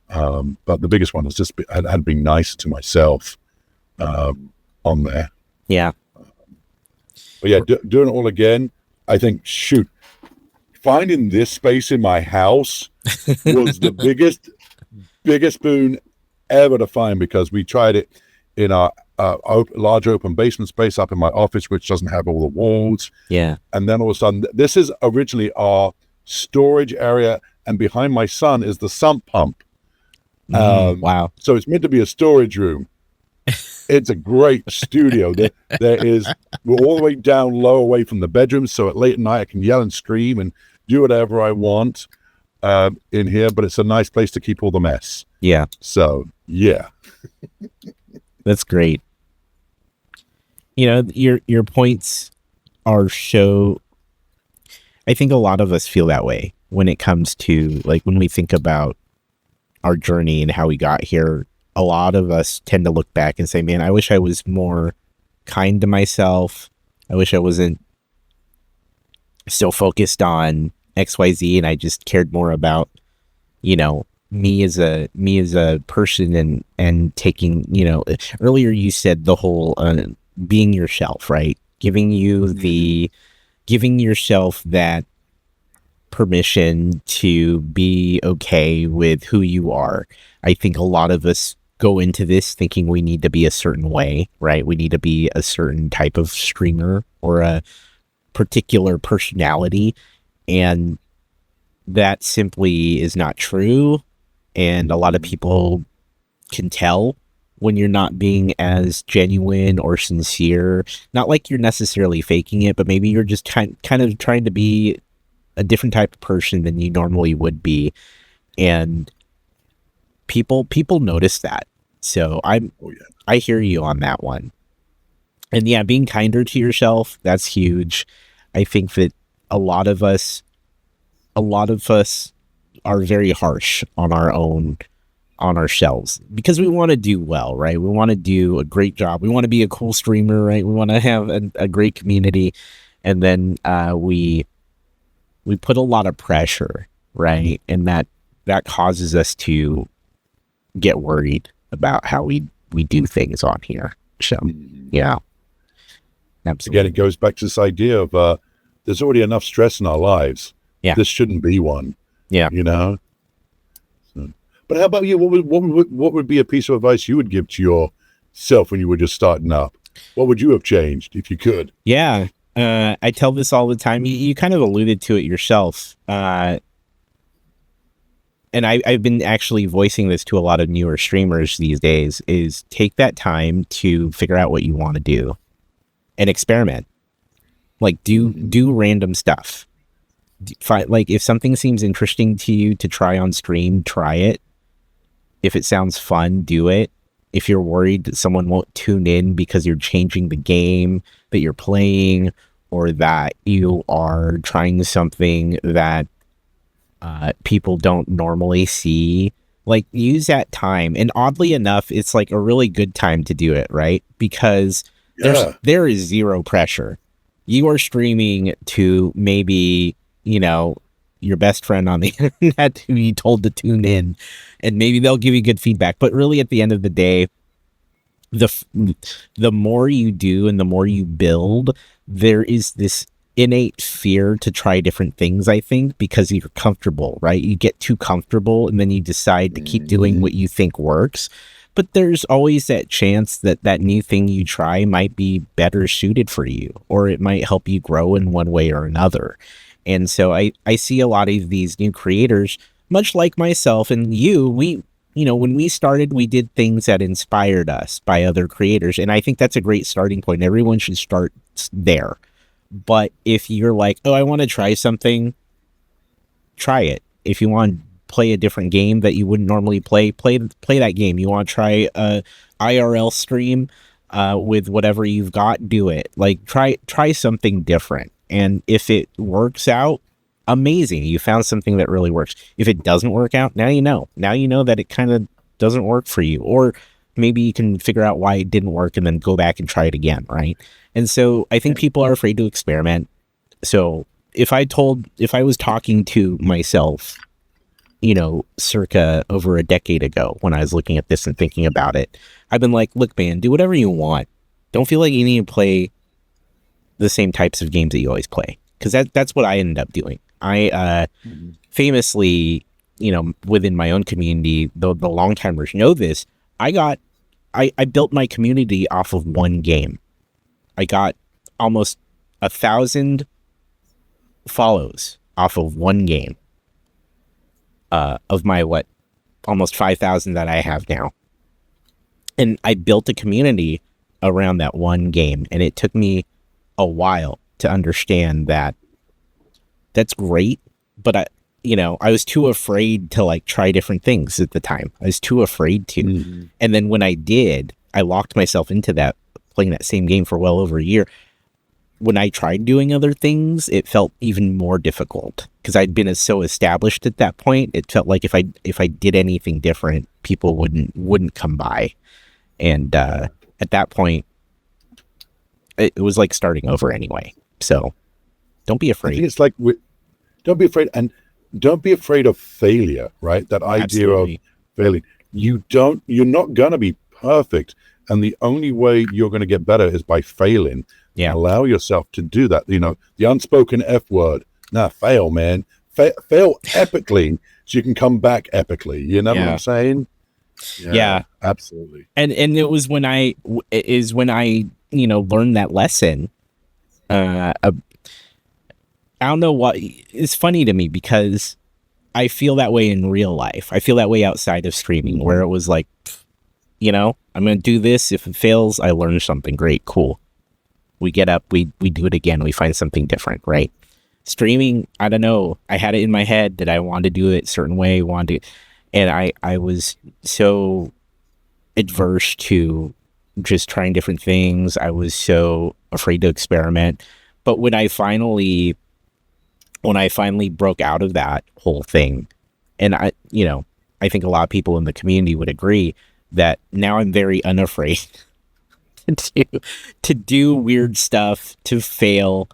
[SPEAKER 2] but the biggest one is just I'd be nice to myself on there.
[SPEAKER 1] Yeah.
[SPEAKER 2] But yeah, doing it all again. I think finding this space in my house was the biggest boon ever to find, because we tried it in our large open basement space up in my office, which doesn't have all the walls.
[SPEAKER 1] Yeah.
[SPEAKER 2] And then all of a sudden, this is originally our storage area, and behind my son is the sump pump.
[SPEAKER 1] Wow.
[SPEAKER 2] So it's meant to be a storage room. It's a great studio. We're all the way down low away from the bedrooms, so at late at night I can yell and scream and do whatever I want in here, but it's a nice place to keep all the mess.
[SPEAKER 1] Yeah.
[SPEAKER 2] So, yeah.
[SPEAKER 1] That's great. Your points I think a lot of us feel that way when it comes to, like, when we think about our journey and how we got here. A lot of us tend to look back and say, man, I wish I was more kind to myself. I wish I wasn't still focused on XYZ and I just cared more about, me as a person and taking, earlier you said the whole being yourself, right? Giving yourself that permission to be okay with who you are. I think a lot of us go into this thinking we need to be a certain way, right? We need to be a certain type of streamer or a particular personality, and that simply is not true. And a lot of people can tell when you're not being as genuine or sincere. Not like you're necessarily faking it, but maybe you're just kind of trying to be a different type of person than you normally would be. And people notice that. So I hear you on that one. And yeah, being kinder to yourself, that's huge. I think that a lot of us are very harsh on ourselves because we want to do well, right? We want to do a great job. We want to be a cool streamer, right? We want to have a great community. And then we put a lot of pressure, right? And that causes us to get worried about how we do things on here. So, yeah. Absolutely.
[SPEAKER 2] Again, it goes back to this idea of there's already enough stress in our lives.
[SPEAKER 1] Yeah.
[SPEAKER 2] This shouldn't be one.
[SPEAKER 1] Yeah.
[SPEAKER 2] So, but how about you? What would be a piece of advice you would give to yourself when you were just starting up? What would you have changed if you could?
[SPEAKER 1] Yeah. I tell this all the time. You kind of alluded to it yourself. And I've been actually voicing this to a lot of newer streamers these days, is take that time to figure out what you want to do and experiment. Like do random stuff. Like if something seems interesting to you to try on stream, try it. If it sounds fun, do it. If you're worried that someone won't tune in because you're changing the game that you're playing, or that you are trying something that people don't normally see, like, use that time. And oddly enough, it's like a really good time to do it, right? Because there is zero pressure. You are streaming to maybe, your best friend on the internet who you told to tune in, and maybe they'll give you good feedback. But really, at the end of the day, the more you do and the more you build, there is this innate fear to try different things, I think, because you're comfortable, right? You get too comfortable and then you decide to keep doing what you think works. But there's always that chance that that new thing you try might be better suited for you, or it might help you grow in one way or another. And so I see a lot of these new creators, much like myself and you, when we started, we did things that inspired us by other creators. And I think that's a great starting point. Everyone should start there. But if you're like, oh, I want to try something, try it. If you want to play a different game that you wouldn't normally play that game. You want to try a IRL stream with whatever you've got, do it. Like try something different. And if it works out, amazing. You found something that really works. If it doesn't work out, now you know. Now you know that it kind of doesn't work for you. Or maybe you can figure out why it didn't work and then go back and try it again, right? And so I think people are afraid to experiment. So if I was talking to myself, circa over a decade ago when I was looking at this and thinking about it, I've been like, look, man, do whatever you want. Don't feel like you need to play the same types of games that you always play. Because that's what I ended up doing. I famously, within my own community, the long-timers know this, I built my community off of one game. I got almost 1,000 follows off of one game of my, almost 5,000 that I have now. And I built a community around that one game. And it took me a while to understand that that's great, but I was too afraid to try different things at the time. I was too afraid to. Mm-hmm. And then when I did, I locked myself into that, playing that same game for well over a year. When I tried doing other things, it felt even more difficult because I'd been so established at that point. It felt like if I did anything different, people wouldn't come by. And at that point, it was like starting over anyway. So don't be afraid.
[SPEAKER 2] I think it's like, don't be afraid, and don't be afraid of failure, right? That idea Absolutely. Of failing. You're not going to be perfect. And the only way you're going to get better is by failing.
[SPEAKER 1] Yeah.
[SPEAKER 2] Allow yourself to do that. The unspoken F word. Fail, man. Fail epically so you can come back epically. You know what I'm saying?
[SPEAKER 1] Yeah.
[SPEAKER 2] Absolutely.
[SPEAKER 1] And it was when I learned that lesson. I don't know what it's funny to me because I feel that way in real life. I feel that way outside of streaming where it was like, I'm going to do this. If it fails, I learn something great. Cool. We get up, we do it again. We find something different, right? Streaming, I don't know. I had it in my head that I wanted to do it a certain way, and I was so adverse to just trying different things. I was so afraid to experiment. But when I finally broke out of that whole thing, and I think a lot of people in the community would agree that now I'm very unafraid to do weird stuff, to fail,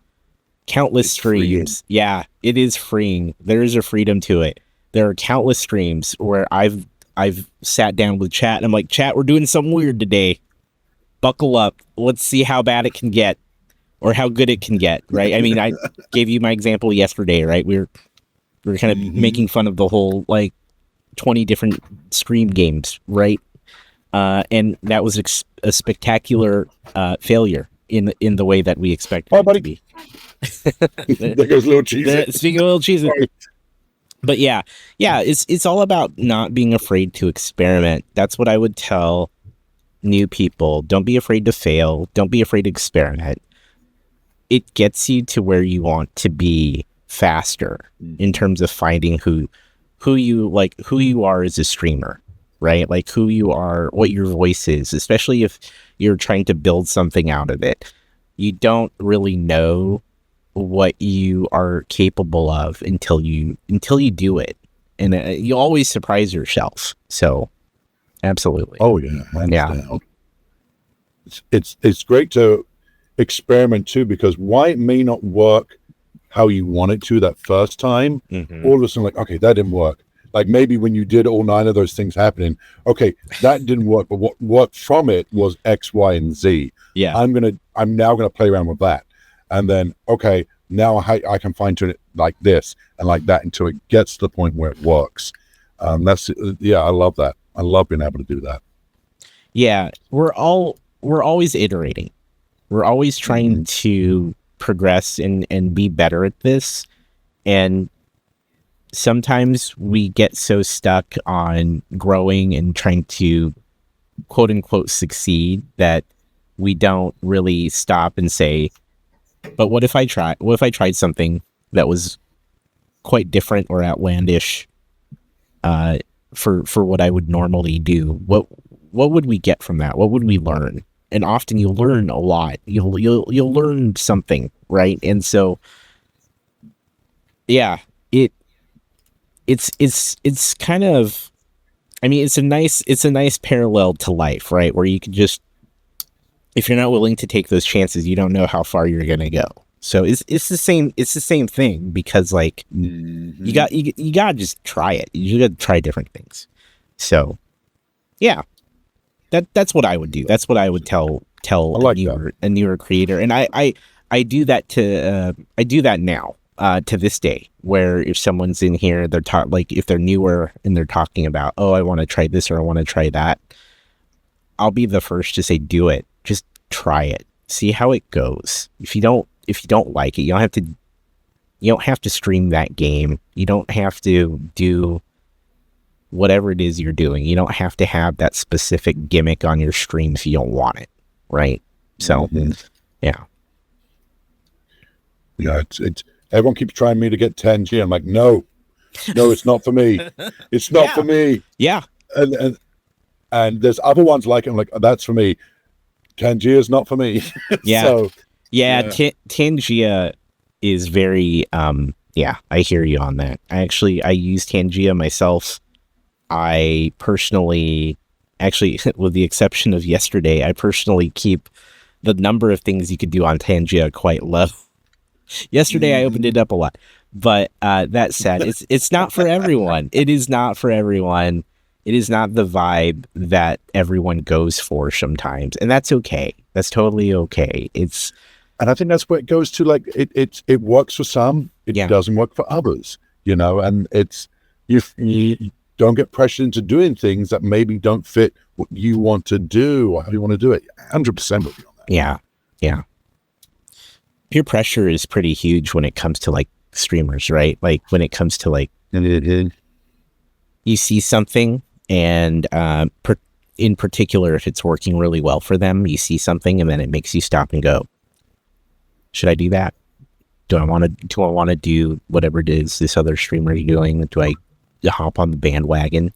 [SPEAKER 1] countless streams. Freeing. Yeah, it is freeing. There is a freedom to it. There are countless streams where I've sat down with chat and I'm like, chat, we're doing something weird today. Buckle up. Let's see how bad it can get or how good it can get, right? I mean, I gave you my example yesterday, right? We were kind of making fun of the whole 20 different Scream games, right? And that was a spectacular failure in the way that we expected it to be.
[SPEAKER 2] There goes Lil Cheez It.
[SPEAKER 1] Speaking of Lil Cheez It. But yeah, it's all about not being afraid to experiment. That's what I would tell new people. Don't be afraid to fail. Don't be afraid to experiment. It gets you to where you want to be faster in terms of finding who you are as a streamer, right? Like who you are, what your voice is, especially if you're trying to build something out of it. You don't really know what you are capable of until you do it, and you always surprise yourself. So absolutely.
[SPEAKER 2] Oh yeah. Yeah. It's great to experiment too, because why it may not work how you want it to that first time,
[SPEAKER 1] Mm-hmm.
[SPEAKER 2] all of a sudden, like, okay, that didn't work. Like maybe when you did all 9 of those things happening, okay, that didn't work, but what worked from it was X, Y, and Z.
[SPEAKER 1] Yeah.
[SPEAKER 2] I'm now gonna play around with that, and then okay, now I can fine tune it like this and like that until it gets to the point where it works. I love that. I love being able to do that.
[SPEAKER 1] Yeah, we're always iterating. We're always trying to progress and be better at this. And sometimes we get so stuck on growing and trying to quote unquote succeed that we don't really stop and say, but what if I tried something that was quite different or outlandish for what I would normally do? What would we get from that? What would we learn? And often you'll learn a lot. You'll learn something, right? And so yeah, it's kind of, I mean, it's a nice parallel to life, right? Where you can just, if you're not willing to take those chances, you don't know how far you're gonna go. So it's the same thing, because like you gotta just try it. You gotta try different things. So yeah, that's what I would do. That's what I would tell
[SPEAKER 2] like
[SPEAKER 1] a newer creator. And I do that I do that now to this day, where if someone's in here, they're like if they're newer and they're talking about, oh, I want to try this or I want to try that, I'll be the first to say, do it. Just try it. See how it goes. If you don't like it, you don't have to stream that game. You don't have to do whatever it is you're doing. You don't have to have that specific gimmick on your stream if you don't want it, right? So, yeah.
[SPEAKER 2] Yeah, it's everyone keeps trying me to get 10G. I'm like, no, it's not for me. It's not for me.
[SPEAKER 1] Yeah.
[SPEAKER 2] And there's other ones like it. I'm like, oh, that's for me. Tangia is not for me.
[SPEAKER 1] Yeah.
[SPEAKER 2] So,
[SPEAKER 1] Tangia is very, I hear you on that. I use Tangia myself. I personally, actually, with the exception of yesterday, I personally keep the number of things you could do on Tangia quite low. Yesterday, I opened it up a lot. But that said, it's not for everyone. It is not for everyone. It is not the vibe that everyone goes for sometimes. And that's okay. That's totally okay.
[SPEAKER 2] And I think that's where it goes to, like, it works for some, it doesn't work for others, and it's, you don't get pressured into doing things that maybe don't fit what you want to do or how you want to do it. 100% with you on that.
[SPEAKER 1] Yeah. Yeah. Peer pressure is pretty huge when it comes to like streamers, right? Like when it comes to like, you see something and in particular, if it's working really well for them, you see something and then it makes you stop and go, should I do that? Do I want to do whatever it is this other streamer is doing? Do I hop on the bandwagon?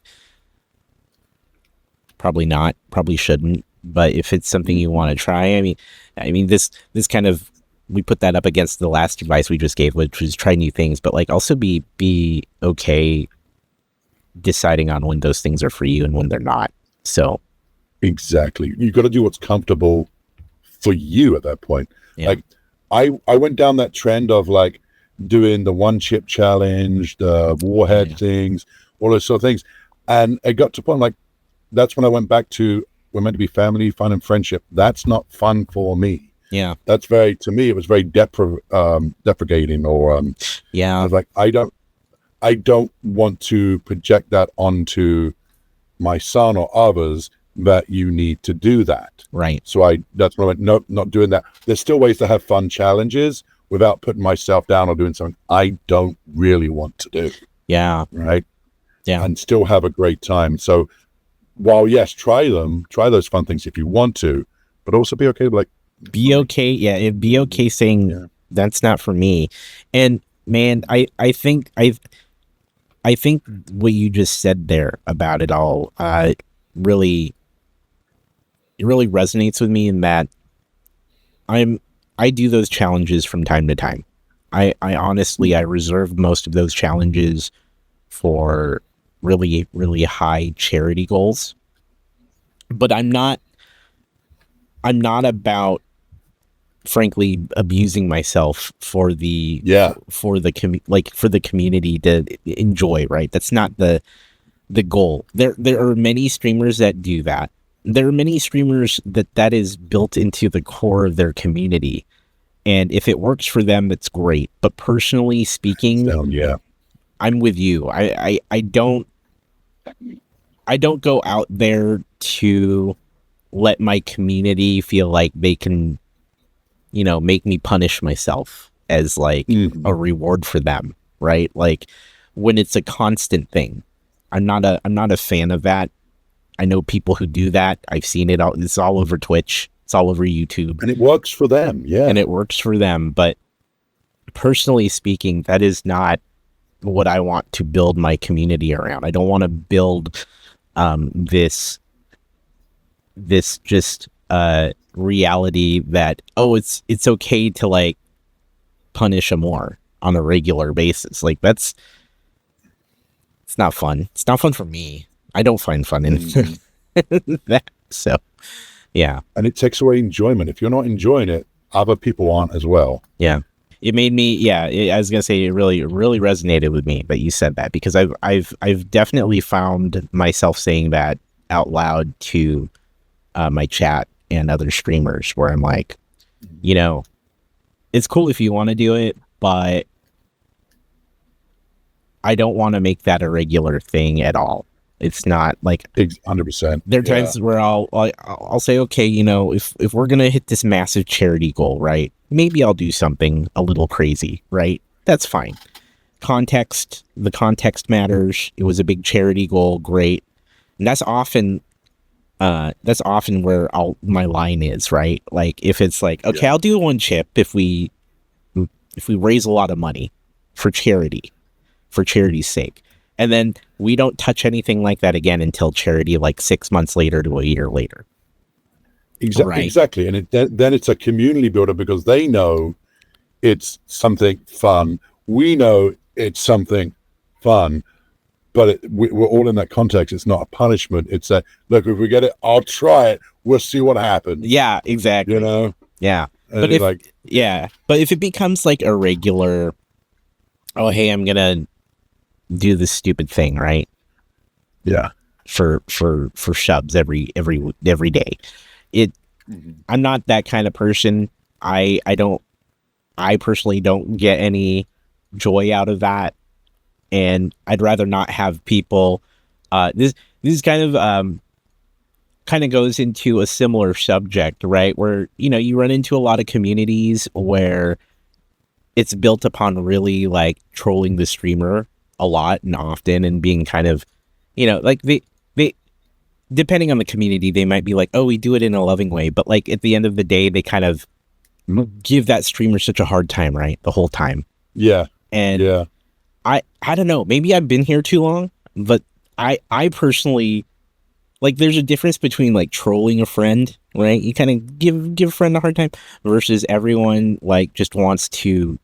[SPEAKER 1] Probably not. Probably shouldn't. But if it's something you want to try, I mean, this kind of, we put that up against the last advice we just gave, which was try new things, but like also be okay deciding on when those things are for you and when they're not. So
[SPEAKER 2] exactly, you got to do what's comfortable for you at that point.
[SPEAKER 1] Yeah.
[SPEAKER 2] Like I went down that trend of like doing the one chip challenge, the warhead things, all those sort of things, and it got to a point like that's when I went back to, we're meant to be family, fun, and friendship. That's not fun for me.
[SPEAKER 1] Yeah,
[SPEAKER 2] that's to me it was very deprecating, or I was like, I don't want to project that onto my son or others, that you need to do that.
[SPEAKER 1] Right.
[SPEAKER 2] So that's when I went, nope, not doing that. There's still ways to have fun challenges without putting myself down or doing something I don't really want to do.
[SPEAKER 1] Yeah.
[SPEAKER 2] Right.
[SPEAKER 1] Yeah.
[SPEAKER 2] And still have a great time. So while yes, try those fun things if you want to, but also be okay with like,
[SPEAKER 1] be okay. Yeah. It'd be okay saying that's not for me. And man, I think what you just said there about it all, really resonates with me, in that I do those challenges from time to time. I honestly, I reserve most of those challenges for really, really high charity goals, but I'm not about frankly abusing myself for the community to enjoy, right? That's not the goal. There are many streamers that do that. There are many streamers that is built into the core of their community, and if it works for them, that's great. But personally speaking, I'm with you. I don't go out there to let my community feel like they can, make me punish myself as like a reward for them, right? Like when it's a constant thing. I'm not a fan of that. I know people who do that. I've seen it all. It's all over Twitch. It's all over YouTube.
[SPEAKER 2] And it works for them. Yeah.
[SPEAKER 1] And it works for them. But personally speaking, that is not what I want to build my community around. I don't want to build this just reality that, it's okay to like punish a more on a regular basis. Like it's not fun. It's not fun for me. I don't find fun in that. So yeah.
[SPEAKER 2] And it takes away enjoyment. If you're not enjoying it, other people aren't as well.
[SPEAKER 1] Yeah. It made me, I was gonna say it really resonated with me that you said that, because I've definitely found myself saying that out loud to my chat and other streamers, where I'm like, it's cool if you want to do it, but I don't want to make that a regular thing at all. It's not like
[SPEAKER 2] 100%.
[SPEAKER 1] There are times where I'll say, okay, if we're gonna hit this massive charity goal, right? Maybe I'll do something a little crazy, right? That's fine. The context matters. It was a big charity goal, great, and that's often where my line is, right? Like if it's like, okay, I'll do one chip if we raise a lot of money for charity's sake. And then we don't touch anything like that again until charity, like 6 months later to a year later.
[SPEAKER 2] Exactly. And then it's a community builder, because they know it's something fun. We know it's something fun, but we're all in that context. It's not a punishment. It's a, look, if we get it, I'll try it. We'll see what happens.
[SPEAKER 1] Yeah, exactly. Yeah.
[SPEAKER 2] And
[SPEAKER 1] but if it becomes like a regular, oh, hey, I'm going to do this stupid thing, right?
[SPEAKER 2] Yeah.
[SPEAKER 1] For subs every day. I'm not that kind of person. I personally don't get any joy out of that, and I'd rather not have people this is kind of goes into a similar subject, right? Where you run into a lot of communities where it's built upon really like trolling the streamer a lot and often, and being kind of, like they depending on the community, they might be like, oh, we do it in a loving way, but like at the end of the day, they kind of give that streamer such a hard time, right? The whole time.
[SPEAKER 2] Yeah.
[SPEAKER 1] And I don't know, maybe I've been here too long, but I personally, like, there's a difference between like trolling a friend, right? You kind of give a friend a hard time, versus everyone like just wants to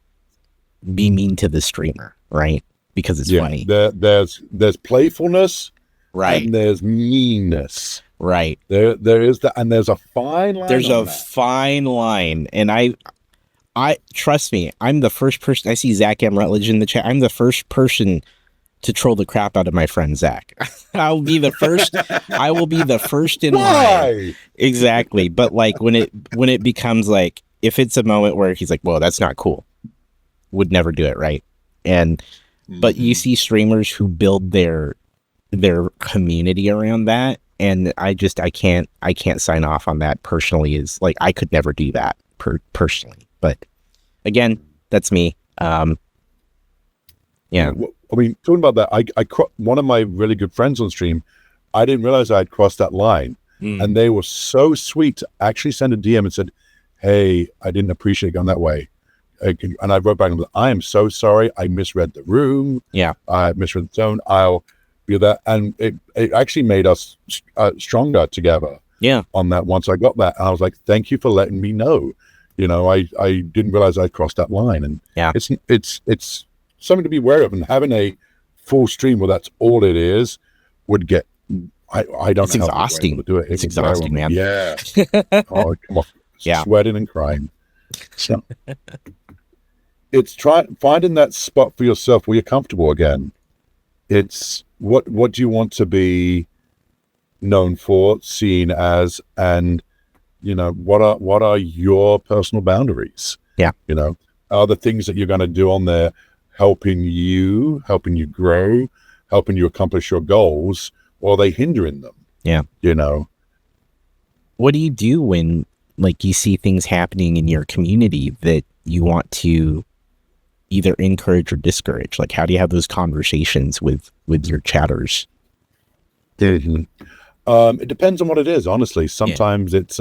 [SPEAKER 1] be mean to the streamer, right? Because it's funny.
[SPEAKER 2] There's playfulness,
[SPEAKER 1] right?
[SPEAKER 2] And there's meanness,
[SPEAKER 1] right?
[SPEAKER 2] There is that, and there's a fine line.
[SPEAKER 1] There's a fine line, and I trust me. I'm the first person. I see Zach M. Rutledge in the chat. I'm the first person to troll the crap out of my friend Zach. I'll be the first. I will be the first in line. Exactly. But like when it becomes like, if it's a moment where he's like, "Whoa, that's not cool," would never do it, right? And but you see streamers who build their community around that, and I can't sign off on that personally. Is like, I could never do that personally. But again, that's me. Yeah.
[SPEAKER 2] I mean, talking about that, one of my really good friends on stream, I didn't realize I had crossed that line, and they were so sweet to actually send a DM and said, "Hey, I didn't appreciate it going that way." And I wrote back, "I am so sorry. I misread the room.
[SPEAKER 1] Yeah,
[SPEAKER 2] I misread the zone. I'll be that." And it actually made us stronger together.
[SPEAKER 1] Yeah.
[SPEAKER 2] On that, once I got that, and I was like, "Thank you for letting me know." I didn't realize I'd crossed that line, and it's something to be aware of. And having a full stream where that's all it is would get. I don't.
[SPEAKER 1] It's exhausting.
[SPEAKER 2] To do it.
[SPEAKER 1] It's exhausting, man.
[SPEAKER 2] Yeah. Oh, come on.
[SPEAKER 1] Yeah.
[SPEAKER 2] Sweating and crying. So it's finding that spot for yourself where you're comfortable again. It's what do you want to be known for, seen as, and what are your personal boundaries?
[SPEAKER 1] Yeah.
[SPEAKER 2] Are the things that you're going to do on there helping you grow, helping you accomplish your goals, or are they hindering them?
[SPEAKER 1] Yeah. What do you do when you see things happening in your community that you want to either encourage or discourage? How do you have those conversations with your chatters?
[SPEAKER 2] Mm-hmm. It depends on what it is, honestly. Sometimes it's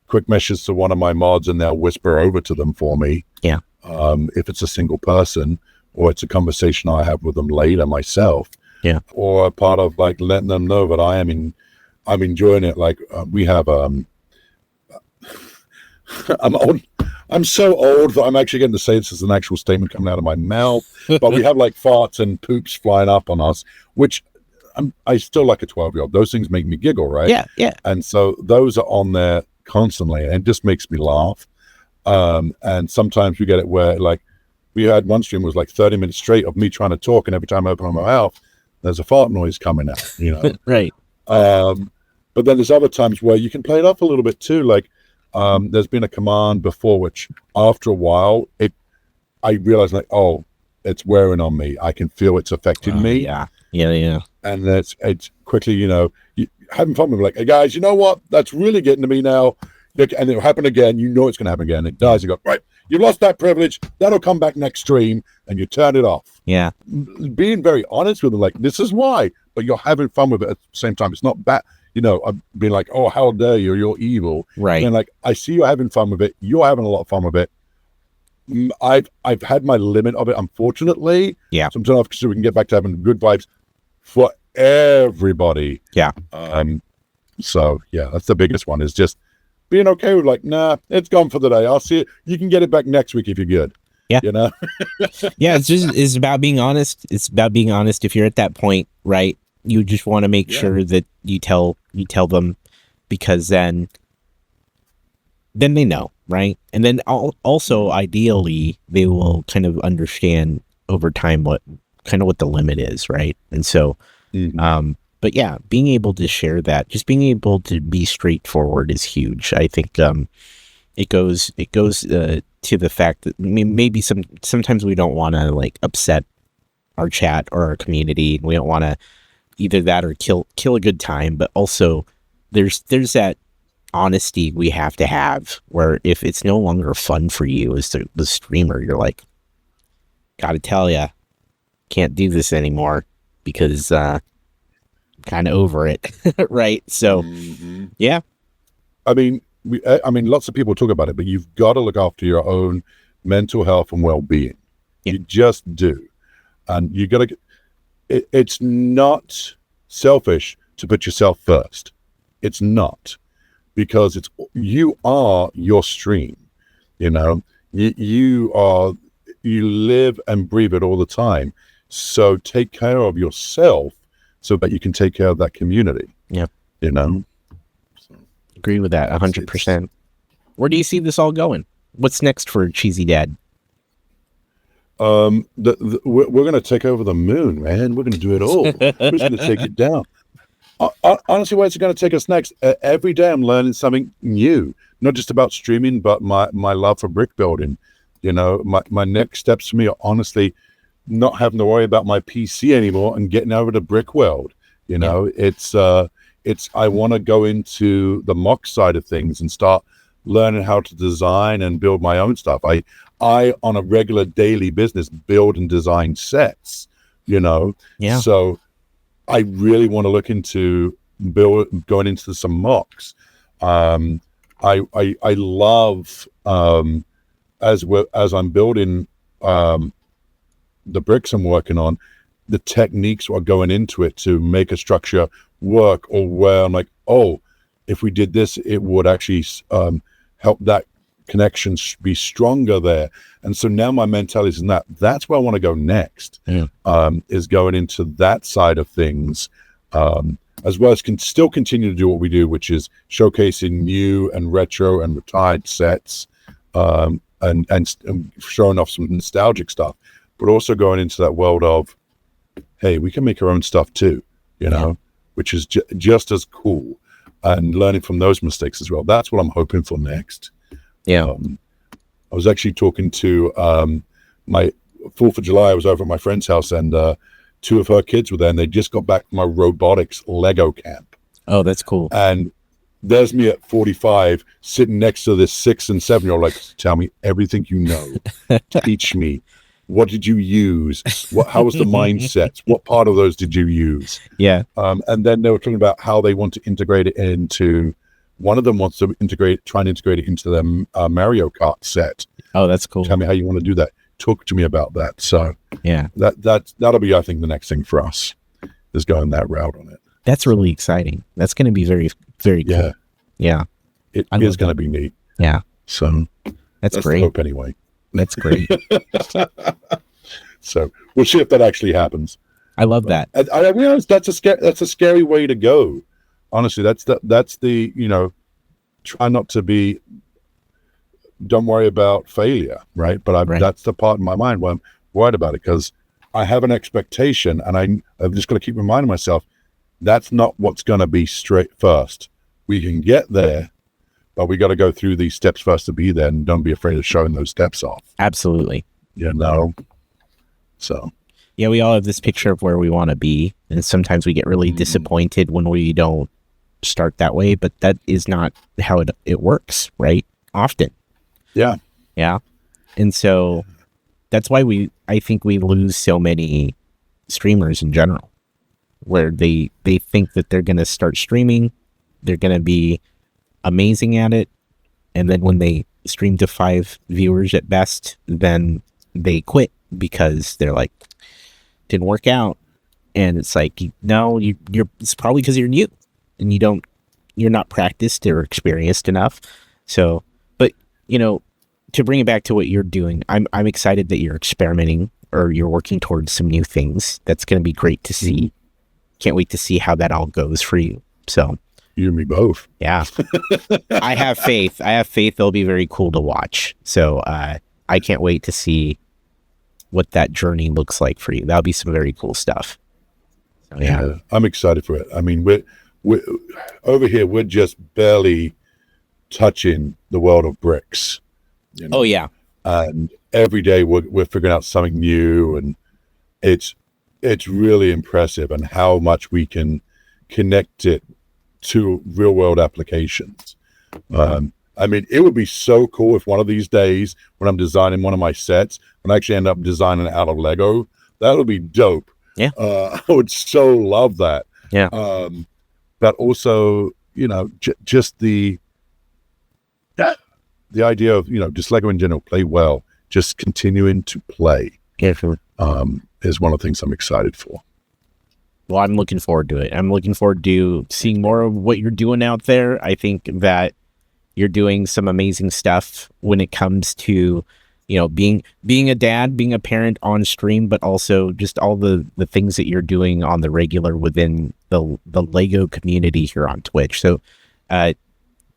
[SPEAKER 2] quick message to one of my mods and they'll whisper over to them for me.
[SPEAKER 1] Yeah.
[SPEAKER 2] If it's a single person, or it's a conversation I have with them later myself.
[SPEAKER 1] Yeah.
[SPEAKER 2] Or a part of letting them know that I'm enjoying it. We have I'm old. I'm so old that I'm actually getting to say this as an actual statement coming out of my mouth. But we have farts and poops flying up on us, which I still like a 12-year-old. Those things make me giggle, right?
[SPEAKER 1] Yeah, yeah.
[SPEAKER 2] And so those are on there constantly, and it just makes me laugh. And sometimes we get it where we had one stream was 30 minutes straight of me trying to talk, and every time I open my mouth, there's a fart noise coming out,
[SPEAKER 1] Right.
[SPEAKER 2] But then there's other times where you can play it up a little bit too. There's been a command before, which after a while, I realized it's wearing on me. I can feel it's affecting me.
[SPEAKER 1] Yeah. Yeah.
[SPEAKER 2] And it's quickly, you having fun with hey guys, you know what? That's really getting to me now. And it'll happen again. It's going to happen again. It does. You go, right, you lost that privilege. That'll come back next stream, and you turn it off.
[SPEAKER 1] Yeah.
[SPEAKER 2] Being very honest with them, this is why, but you're having fun with it at the same time. It's not bad. I'm being oh, how dare you? You're evil.
[SPEAKER 1] Right.
[SPEAKER 2] And I see you having fun with it. You're having a lot of fun with it. I've had my limit of it, unfortunately.
[SPEAKER 1] Yeah.
[SPEAKER 2] Sometimes so we can get back to having good vibes for everybody.
[SPEAKER 1] Yeah.
[SPEAKER 2] So yeah, that's the biggest one, is just being okay with nah, it's gone for the day. I'll see it. You can get it back next week if you're good.
[SPEAKER 1] Yeah. Yeah. It's about being honest. It's about being honest. If you're at that point, right, you just want to make sure that you tell them, because then they know, right? And then also ideally they will kind of understand over time what the limit is, right? And so, but yeah, being able to share that, just being able to be straightforward is huge. I think it goes to the fact that maybe sometimes we don't want to upset our chat or our community. We don't want to either that or kill a good time, but also there's that honesty we have to have, where if it's no longer fun for you as the streamer, you're gotta tell ya, can't do this anymore because kind of over it. Right. So yeah, I mean
[SPEAKER 2] lots of people talk about it, but you've got to look after your own mental health and well-being. You just do. And you got to it's not selfish to put yourself first. It's not, because you are your stream. You live and breathe it all the time. So take care of yourself so that you can take care of that community.
[SPEAKER 1] Yeah.
[SPEAKER 2] So,
[SPEAKER 1] agree with that 100%. Where do you see this all going? What's next for Cheesy Dad?
[SPEAKER 2] We're going to take over the moon, man. We're going to do it all. We're just going to take it down. Honestly, where's it going to take us next? Every day I'm learning something new, not just about streaming, but my love for brick building. My next steps for me are honestly not having to worry about my PC anymore and getting over to brick world. It's I want to go into the mock side of things and start learning how to design and build my own stuff. I on a regular daily business build and design sets, So I really want to look into going into some mocks. I love as I'm building the bricks I'm working on, the techniques are going into it to make a structure work, or where I'm if we did this, it would actually help that connection be stronger there. And so now my mentality is in that's where I want to go next. Is going into that side of things, as well as can still continue to do what we do, which is showcasing new and retro and retired sets, and showing off some nostalgic stuff, but also going into that world of, hey, we can make our own stuff too, which is just as cool, and learning from those mistakes as well. That's what I'm hoping for next.
[SPEAKER 1] Yeah.
[SPEAKER 2] I was actually talking to my 4th of July. I was over at my friend's house, and 2 of her kids were there, and they just got back from a robotics Lego camp.
[SPEAKER 1] Oh, that's cool.
[SPEAKER 2] And there's me at 45 sitting next to this 6 and 7-year-old, like, tell me everything you know. Teach me. What did you use? How was the mindset? What part of those did you use?
[SPEAKER 1] Yeah.
[SPEAKER 2] And then they were talking about how they want to integrate it into, one of them wants to try and integrate it into their Mario Kart set.
[SPEAKER 1] Oh, that's cool.
[SPEAKER 2] Tell me how you want to do that. Talk to me about that. So
[SPEAKER 1] yeah,
[SPEAKER 2] that'll be, I think, the next thing for us is going that route on it.
[SPEAKER 1] That's really exciting. That's going to be very, very cool.
[SPEAKER 2] Yeah.
[SPEAKER 1] Yeah.
[SPEAKER 2] It is going to be neat.
[SPEAKER 1] Yeah.
[SPEAKER 2] So
[SPEAKER 1] that's great.
[SPEAKER 2] The hope anyway.
[SPEAKER 1] That's great.
[SPEAKER 2] So we'll see if that actually happens.
[SPEAKER 1] I love that.
[SPEAKER 2] I realize that's a scary way to go. Honestly, that's the try not to be. Don't worry about failure, right? But that's the part in my mind where I'm worried about it, because I have an expectation, and I've just got to keep reminding myself that's not what's going to be straight first. We can get there, but we got to go through these steps first to be there, and don't be afraid of showing those steps off.
[SPEAKER 1] Absolutely.
[SPEAKER 2] So.
[SPEAKER 1] Yeah, we all have this picture of where we want to be, and sometimes we get really disappointed when we don't start that way, but that is not how it works, right? Often.
[SPEAKER 2] Yeah.
[SPEAKER 1] Yeah. And so that's why I think we lose so many streamers in general, where they think that they're going to start streaming, they're going to be amazing at it, and then when they stream to 5 viewers at best, then they quit because they're like, didn't work out. And it's like, no, it's probably because you're new and you're not practiced or experienced enough. So, but to bring it back to what you're doing, I'm excited that you're experimenting, or you're working towards some new things. That's going to be great to see. Can't wait to see how that all goes for you. So
[SPEAKER 2] you and me both.
[SPEAKER 1] Yeah. I have faith. It'll be very cool to watch. So I can't wait to see what that journey looks like for you. That'll be some very cool stuff. So, yeah.
[SPEAKER 2] I'm excited for it. I mean, we're over here, we're just barely touching the world of bricks.
[SPEAKER 1] Oh yeah.
[SPEAKER 2] And every day we're figuring out something new, and it's really impressive, and how much we can connect it to real world applications. I mean, it would be so cool if one of these days when I'm designing one of my sets, when I actually end up designing it out of Lego, that would be dope.
[SPEAKER 1] Yeah.
[SPEAKER 2] I would so love that.
[SPEAKER 1] Yeah.
[SPEAKER 2] But also, just the idea of, just Lego in general, play well, just continuing to play.
[SPEAKER 1] Yeah, sure.
[SPEAKER 2] Is one of the things I'm excited for.
[SPEAKER 1] Well, I'm looking forward to it. I'm looking forward to seeing more of what you're doing out there. I think that you're doing some amazing stuff when it comes to, being a dad, being a parent on stream, but also just all the things that you're doing on the regular within the Lego community here on Twitch. So,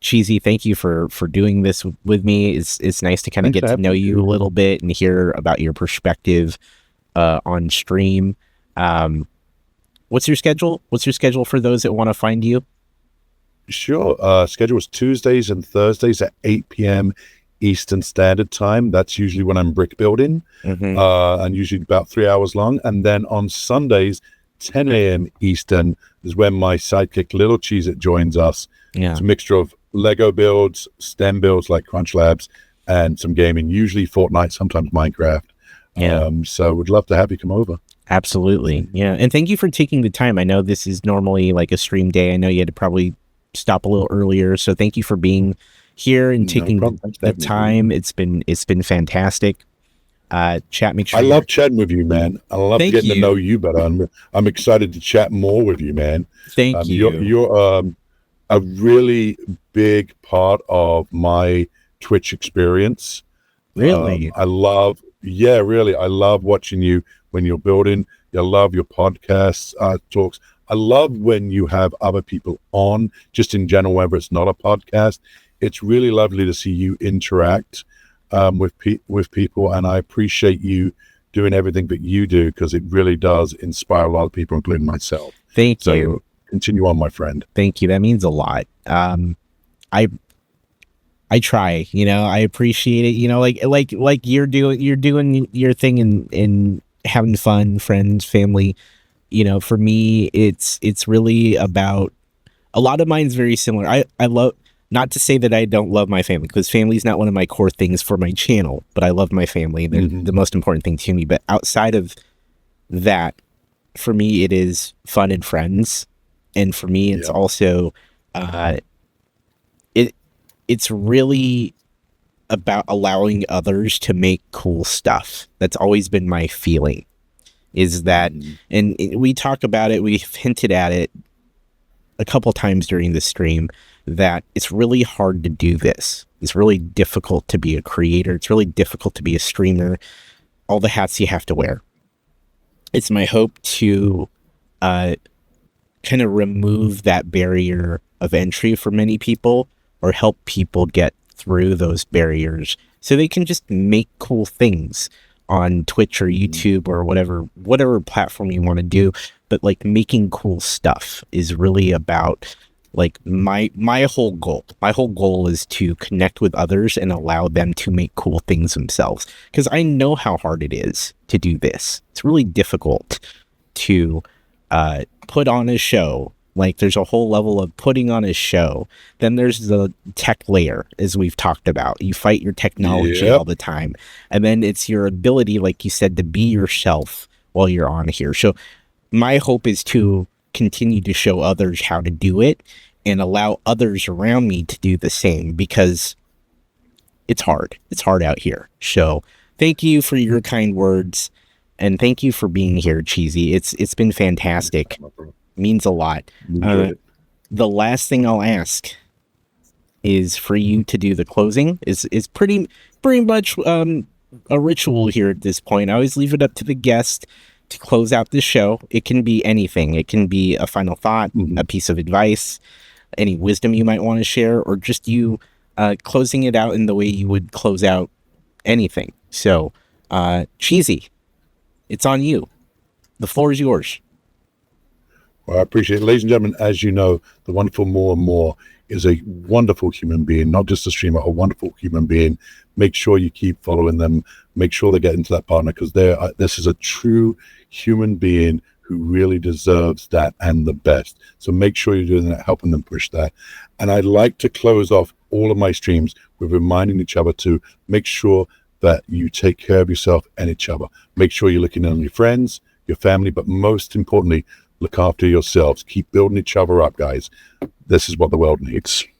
[SPEAKER 1] Cheesy, thank you for doing this with me. It's nice to kind of get to know you a little bit and hear about your perspective on stream. What's your schedule? What's your schedule for those that want to find you?
[SPEAKER 2] Sure. Schedule is Tuesdays and Thursdays at 8 p.m. Eastern Standard Time. That's usually when I'm brick building, and usually about 3 hours long. And then on Sundays, 10 a.m. Eastern is when my sidekick Lil Cheez It joins us.
[SPEAKER 1] Yeah.
[SPEAKER 2] It's a mixture of Lego builds, STEM builds like Crunch Labs, and some gaming, usually Fortnite, sometimes Minecraft.
[SPEAKER 1] Yeah.
[SPEAKER 2] So we'd love to have you come over.
[SPEAKER 1] Absolutely. Yeah. And thank you for taking the time. I know this is normally like a stream day. I know you had to probably stop a little earlier. So thank you for being here and taking the time. It's been fantastic. Chat, make sure.
[SPEAKER 2] I love chatting with you, man. I love getting to know you better. I'm excited to chat more with you, man.
[SPEAKER 1] Thank you.
[SPEAKER 2] You're a really big part of my Twitch experience.
[SPEAKER 1] Really?
[SPEAKER 2] I love watching you when you're building. I love your podcasts, talks. I love when you have other people on, just in general, whether it's not a podcast. It's really lovely to see you interact with people, and I appreciate you doing everything that you do, because it really does inspire a lot of people, including myself.
[SPEAKER 1] Thank you.
[SPEAKER 2] Continue on, my friend.
[SPEAKER 1] Thank you. That means a lot. I try, I appreciate it, like you're doing your thing and having fun, friends, family. For me, it's really about, a lot of mine's very similar. I love, not to say that I don't love my family, because family is not one of my core things for my channel, but I love my family. They're the most important thing to me. But outside of that, for me, it is fun and friends. And for me, it's also, it's really about allowing others to make cool stuff. That's always been my feeling, is that, and we talk about it, we've hinted at it a couple times during the stream, that it's really hard to do this. It's really difficult to be a creator. It's really difficult to be a streamer. All the hats you have to wear. It's my hope to kind of remove that barrier of entry for many people, or help people get through those barriers so they can just make cool things on Twitch or YouTube or whatever platform you want to do. But like, making cool stuff is really about, like, my whole goal. My whole goal is to connect with others and allow them to make cool things themselves, because I know how hard it is to do this. It's really difficult to put on a show. Like, there's a whole level of putting on a show. Then there's the tech layer, as we've talked about. You fight your technology all the time. And then it's your ability, like you said, to be yourself while you're on here. So my hope is to continue to show others how to do it and allow others around me to do the same, because it's hard. It's hard out here. So thank you for your kind words, and thank you for being here, Cheesy. It's been fantastic. Means a lot. The last thing I'll ask is for you to do the closing. Is pretty much a ritual here at this point. I always leave it up to the guest to close out the show. It can be anything. It can be a final thought, a piece of advice, any wisdom you might want to share, or just you closing it out in the way you would close out anything. So, Cheesy, it's on you. The floor is yours.
[SPEAKER 2] Well, I appreciate it. Ladies and gentlemen, as you know, the wonderful More and More is a wonderful human being, not just a streamer, a wonderful human being. Make sure you keep following them. Make sure they get into that partner, because this is a true human being who really deserves that and the best. So make sure you're doing that, helping them push that. And I'd like to close off all of my streams with reminding each other to make sure that you take care of yourself and each other. Make sure you're looking on your friends, your family, but most importantly, look after yourselves. Keep building each other up, guys. This is what the world needs.